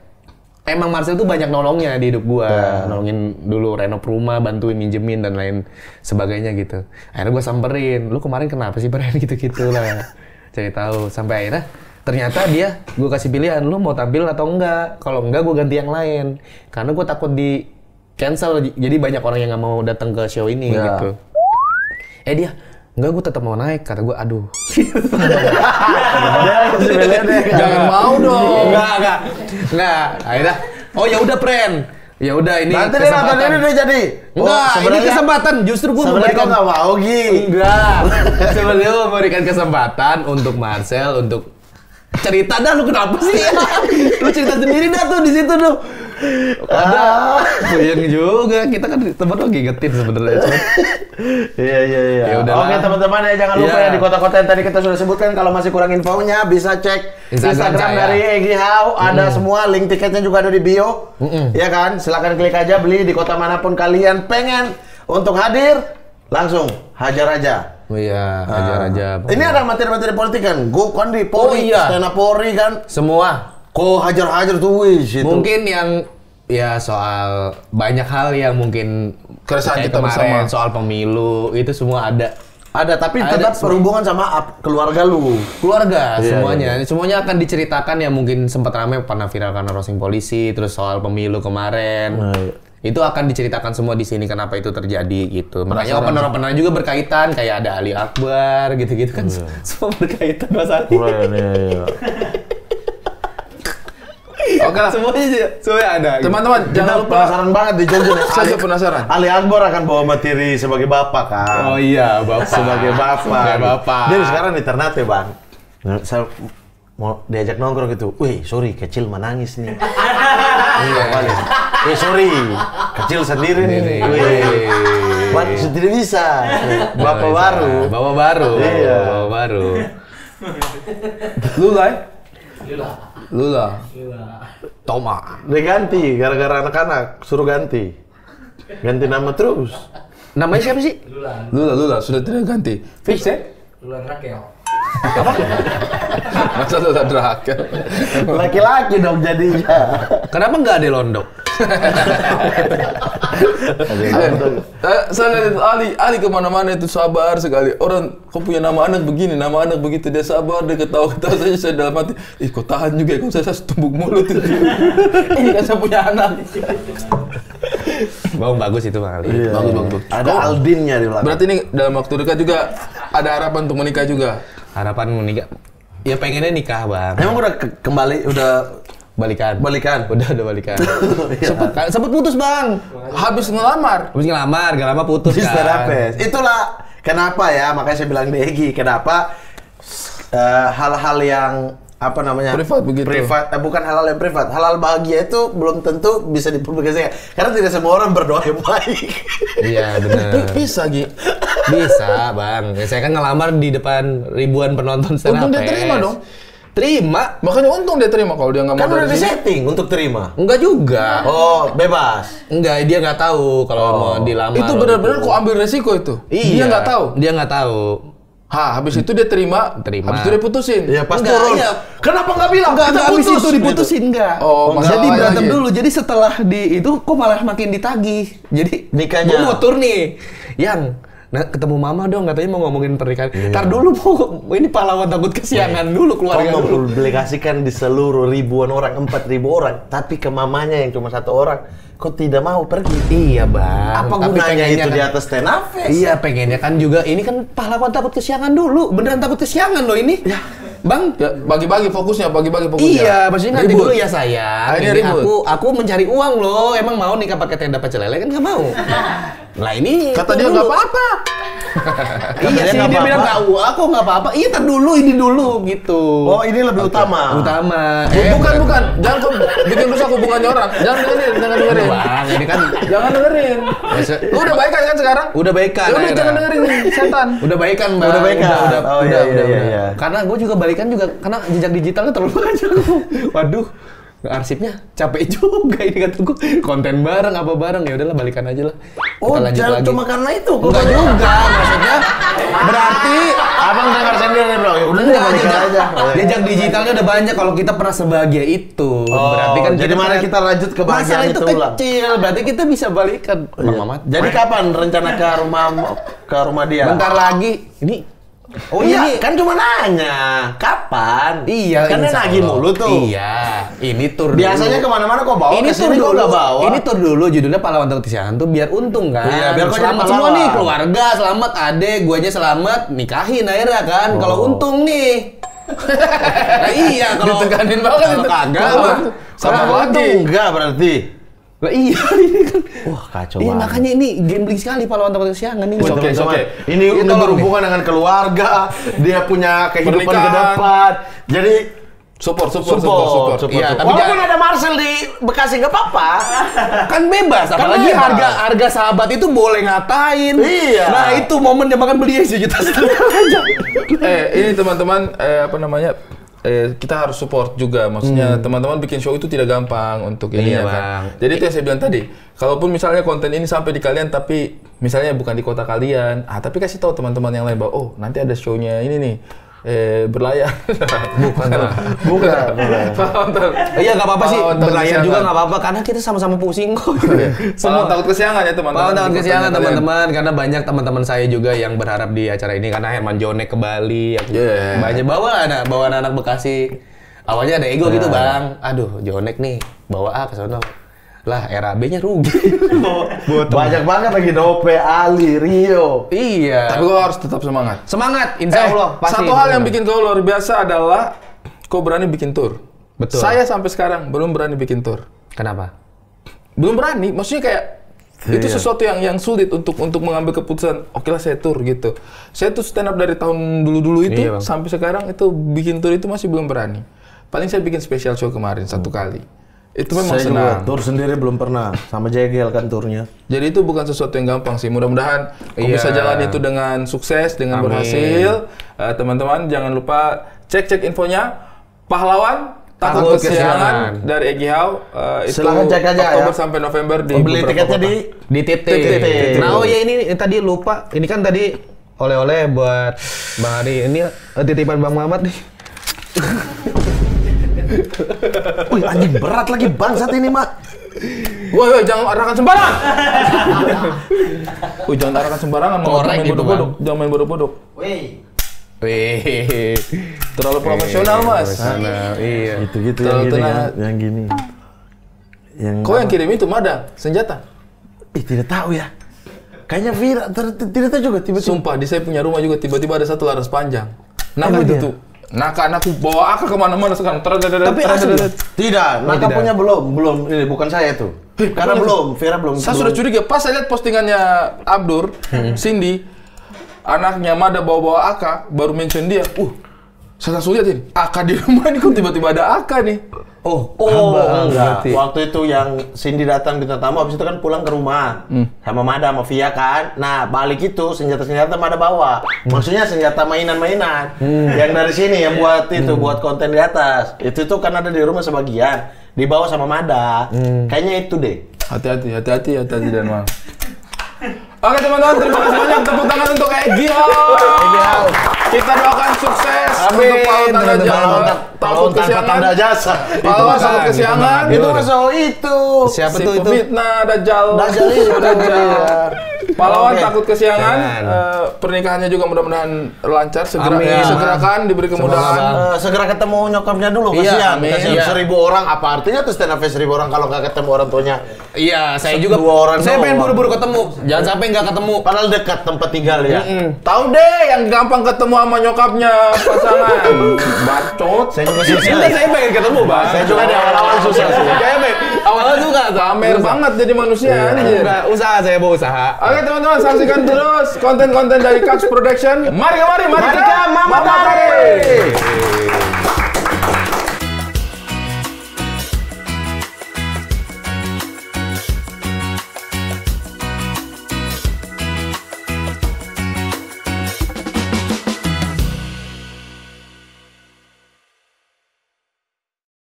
emang Marcel tuh banyak nolongnya di hidup gue, nolongin dulu renov rumah, bantuin minjemin dan lain sebagainya gitu. Akhirnya gue samperin, lu kemarin kenapa sih Bren gitu-gitu lah, cari tahu. Sampai akhirnya ternyata dia gue kasih pilihan, lu mau tampil atau enggak? Kalau enggak gue ganti yang lain, karena gue takut di cancel. Jadi banyak orang yang nggak mau datang ke show ini gitu. Dia enggak, gue tetap mau naik. Kata gue, aduh. Jangan mau dong. Enggak. Akhirnya, oh ya udah Pren. Ya udah ini nanti kesempatan. dia nonton ini jadi. Enggak, ini kesempatan. Justru gue memberikan. Sebenarnya nggak mau Enggak. Sebenarnya gue memberikan kesempatan untuk Marcel untuk cerita dah, lu kenapa sih? Lu cerita sendiri dah tuh di situ tuh. Ada yang juga, kita kan temen lo ngingetin sebenarnya. Iya. Ya udahlah. Oke teman-teman ya, jangan lupa ya di kota-kota yang tadi kita sudah sebutkan, kalau masih kurang infonya bisa cek Instagram dari Egy How, ada semua, link tiketnya juga ada di bio. Ya kan, silakan klik aja, beli di kota manapun kalian pengen untuk hadir, langsung hajar aja. Oh iya, hajar aja. Ini ada materi-materi politik kan, go kan di Polri, stand Polri kan. Semua. Kok hajar-hajar tuh wis itu. Mungkin yang ya soal banyak hal yang mungkin keresahan kita kemarin bersama soal pemilu itu semua ada. Ada, tapi tetap berhubungan sama keluarga lu. Keluarga, semuanya. Semuanya akan diceritakan ya, mungkin sempat ramai pernah viral karena roasting polisi, terus soal pemilu kemarin. Itu akan diceritakan semua di sini kenapa itu terjadi gitu. Makanya opener-opener juga berkaitan, kayak ada Ali Akbar gitu-gitu kan. Semua berkaitan masalah. Iya. Oke lah. Semuanya ada. Teman-teman, jangan lupa. Penasaran banget di Jogja nih. Saya penasaran. Ali Akbar akan bawa materi sebagai bapak kan. Oh iya, bapak. Sebagai bapak. Sebagai bapak. Jadi sekarang di Ternate bang, saya mau diajak nongkrong gitu. Wih, sorry, kecil menangis nih. Iya balik. Sorry, kecil sendiri nih. Wih, tidak bisa. Bapak baru. Bapak baru. Iya. Bapak baru. Lula. Toma. Dia ganti, gara-gara anak-anak suruh ganti. Ganti nama terus. Namanya siapa sih? Lula sudah tidak ganti. Fix ya? Lula Rakel. Masa Lula Rakel? Laki-laki dong jadinya. Kenapa nggak ada Londo? Saya lihat Ali kemana-mana itu sabar sekali. Orang kok punya nama anak begini, nama anak begitu, dia sabar, dia ketawa-ketawa saja. Saya dalam hati, kok tahan juga ya, kok saya tumbuk mulut itu. Ini kan saya punya anak. Bang, bagus itu Bang Ali. Iya. Bagus. Ada Aldinnya di belakang. Berarti ini dalam waktu dekat juga ada harapan untuk menikah juga. Harapan menikah. Ya pengennya nikah Bang. Emang udah kembali, udah Balikan. Udah balikan. Sempet putus Bang. Habis ngelamar. Habis ngelamar, gak lama putus di kan. terapis. Itulah kenapa ya, makanya saya bilang Egy, kenapa hal-hal yang apa namanya? Privat begitu. Bukan hal-hal yang privat. Hal-hal bahagia itu belum tentu bisa dipublikasikan. Karena tidak semua orang berdoa yang baik. Iya, benar. Bisa, Gi. Bisa, Bang. Ya, saya kan ngelamar di depan ribuan penonton stand Untung up. dia terima dong. Terima. Makanya untung dia terima kalau dia nggak mau Kan udah dari di sini. setting untuk terima. Enggak juga. Oh, bebas. Enggak, dia nggak tahu kalau mau dilamar. Itu benar-benar kok ambil resiko itu. Iya. Dia nggak tahu. Dia nggak tahu. Habis itu dia terima. Terima. Habis itu dia putusin. Ya pas Enggak, turun. iya. Kenapa nggak bilang? Enggak, Kita habis putus, itu diputusin enggak. Oh, masalah jadi berantem lagi. dulu. Jadi setelah itu kok malah makin ditagih. Jadi Nikahnya. Gue mau tur nih. Ketemu mama dong, katanya mau ngomongin pernikahan. Ntar dulu ini pahlawan takut kesiangan dulu keluarga Kau dulu. mempublikasikan di seluruh ribuan orang, 4.000 orang, tapi ke mamanya yang cuma 1 orang, kok tidak mau pergi? Iya bang. Apa Tapi gunanya pengennya itu kan- di atas stand up fest? Iya pengennya kan juga. Ini kan pahlawan takut kesiangan dulu. Beneran takut kesiangan loh ini. Ya. Bang. Ya, bagi-bagi fokusnya. Iya, maksudnya nanti Ribut. dulu ya sayang. Akhirnya Ini ribut. aku mencari uang loh. Emang mau nikah pakai tenda pecel lele kan nggak mau. Nah ini Kata tar dia dulu. nggak apa-apa. Iya sih, nggak dia bilang apa-apa. nggak aku nggak apa-apa. Iya tar dulu, ini dulu gitu. Oh, ini lebih utama. Utama. Bukan. Jangan kau bikin rusak hubungannya orang. Jangan dengerin. Bang, ini kan Jangan dengerin. Lu udah baikan kan sekarang? udah baikan. Ya udah akhirnya. jangan dengerin setan. Udah baikan, Bang. Udah baikan. Oh, iya. Karena gue juga balikan juga karena jejak digitalnya terlalu banyak. Waduh. arsipnya capek juga ini kata gue. Konten bareng apa bareng, ya udahlah balikan aja lah. Oh, Kita lanjut jangan lagi. cuma karena itu. Enggak juga, maksudnya berarti Abang dengar sendiri bro. Ya udah enggak, balikan aja. jejak digitalnya udah banyak kalau kita pernah sebahagia itu. Berarti kan jadi mari kita lanjut ke bagian masalah itu itu ulang. kecil, berarti kita bisa balikan. Bang Mamat. Jadi kapan rencana ke rumah dia? Bentar lagi. Ini Oh iya, kan cuma nanya. Kapan? Iya, kan dia insya nagih Allah. mulu tuh. Iya, ini tur Biasanya dulu. kemana-mana kok bawa, Ini tur kesini kok dulu, nggak bawa. ini tur dulu judulnya Pahlawan Takut Kesiangan tuh biar untung kan. Iya, biar kau jadi selamat semua pahlawan. nih, keluarga selamat, adek, guanya selamat, nikahin akhirnya kan. Kalau untung nih. Nah, iya, kalau Ditekanin banget kalau itu. kagak Kalau mah. sama Kalau lagi. untung enggak berarti. Lah iya ini kan. Wah, kacau Iya, banget. makanya ini gambling sekali Pahlawan Takut Kesiangan nih. Oke, Oke. Ini Iya, tolong berhubungan dengan keluarga, dia punya kehidupan ke Pernikahan. depan. Jadi Support. Iya, tapi walaupun ada Marcel di Bekasi nggak apa-apa. kan bebas, apalagi bebas. harga sahabat itu boleh ngatain. Iya. Nah itu momen yang makan beli sejuta aja. Ini teman-teman apa namanya? Kita harus support juga, maksudnya teman-teman bikin show itu tidak gampang untuk ini Iya, ya kan. Bang. Jadi itu yang saya bilang tadi, kalaupun misalnya konten ini sampai di kalian tapi misalnya bukan di kota kalian, tapi kasih tahu teman-teman yang lain bahwa oh nanti ada show-nya ini nih berlayar. Bukan. Iya nggak apa-apa sih, Pahlawan Takut berlayar Kesiangan. juga nggak apa-apa karena kita sama-sama pusing kok. Pahlawan Takut Kesiangan ya teman-teman. Pahlawan Takut Di Kesiangan kotanya kalian. teman-teman, karena banyak teman-teman saya juga yang berharap di acara ini karena Herman Jonek ke Bali, Yeah. banyak bawa anak Bekasi. Awalnya ada ego gitu bang, aduh Jonek nih bawa ke sono. Lah RAB-nya rugi. Banyak banget lagi Dope, Ali, Rio. Iya. Tapi kau harus tetap semangat. Semangat, insya Allah. Pasti. Satu hal yang bikin kau luar biasa adalah kau berani bikin tour. Betul. Saya sampai sekarang belum berani bikin tour. Kenapa? Belum berani, maksudnya kayak itu Iya. sesuatu yang sulit untuk mengambil keputusan. Oke lah saya tour gitu. Saya tuh stand up dari tahun dulu itu Iya, Bang. sampai sekarang itu bikin tour itu masih belum berani. Paling saya bikin special show kemarin satu kali. Itu memang Saya juga senang. tur sendiri belum pernah, sama Jegel kan turnya. Jadi itu bukan sesuatu yang gampang sih. Mudah-mudahan kau Iya. bisa jalan itu dengan sukses, dengan Amin. berhasil. Teman-teman jangan lupa cek infonya. Pahlawan Takut Takut Kesiangan Kesiangan. dari Egy Hau. Itu Silahkan cek aja Oktober ya. sampai November di Beli beberapa tiketnya kota. di titik. Nah, oh ya ini tadi lupa. Ini kan tadi oleh-oleh buat Bang Ari. Ini titipan Bang Mamat nih. Wih, anjing berat lagi bangsat ini, Mak. Woi, jangan arahkan sembarangan. Woi, jangan arahkan sembarangan. Korek Jangan main gitu, bodoh-bodoh. Jangan main bodoh-bodoh. Wih. Terlalu profesional, Mas. Profesional, iya. Gitu-gitu Terlalu yang gini, tenang. kan? Yang gini. Yang Kau yang kirim itu Madang, senjata. tidak tahu ya. Kayaknya Vira, tidak tahu juga tiba-tiba. Sumpah, di saya punya rumah juga tiba-tiba ada satu laras panjang. Nama Emang itu iya? tuh. Naka-naku bawa aku kemana-mana sekarang. Tapi asli tidak, Naka tidak. punya belum, ini bukan saya tuh. Karena belum, Vira belum. Saya belum. sudah curiga pas saya lihat postingannya Abdur, Cindy, anaknya Mada bawa-bawa AK, baru mention dia. Saya langsung lihat ini, AK di rumah ini kok tiba-tiba ada AK nih. Oh, Enggak. berarti. Waktu itu yang Cindy datang bintang tamu, habis itu kan pulang ke rumah sama Mada sama Via kan. Nah balik itu senjata-senjata Mada bawa. Maksudnya senjata mainan-mainan. Yang dari sini yang buat itu buat konten di atas. Itu tuh kan ada di rumah sebagian. Dibawa sama Mada. Kayaknya itu deh. Hati-hati dan mal. Oke teman-teman, terima kasih banyak. Tepuk tangan untuk Egy Hau. Kita doakan sukses Amin, untuk Pahlawan Tanda teman-teman. Jasa. Takut Tanpa Kesiangan. tanda jasa. Pahlawan Takut Kesiangan. Itu masuk itu. Siapa Si tuh itu? Fitnah, Dajjal. Dajjal itu. Pahlawan Oke. Takut Kesiangan. Jangan. Pernikahannya juga mudah-mudahan lancar. Segera Amin. disegerakan, diberi kemudahan. Bang. Segera ketemu nyokapnya dulu, Iya, kasihan. amin. Kasihan Iya. 1000 orang, apa artinya tuh stand up 1000 orang kalau nggak ketemu orang tuanya? Iya, saya juga. Dua orang Saya pengen doang. buru-buru ketemu. Jangan sampai nggak ketemu. Padahal dekat tempat tinggal ya. Tahu deh yang gampang ketemu sama nyokapnya pasangan. Bacot. Saya juga susah. Ini saya pengen ketemu, Bang. Saya juga di awal-awal susah sih. Saya pengen. Awalnya suka, Pamer banget jadi manusia anjir. Enggak, usaha saya mau usaha. Oke teman-teman, saksikan terus konten-konten dari Kax Production. Mari kita Mari, Mamat Ari.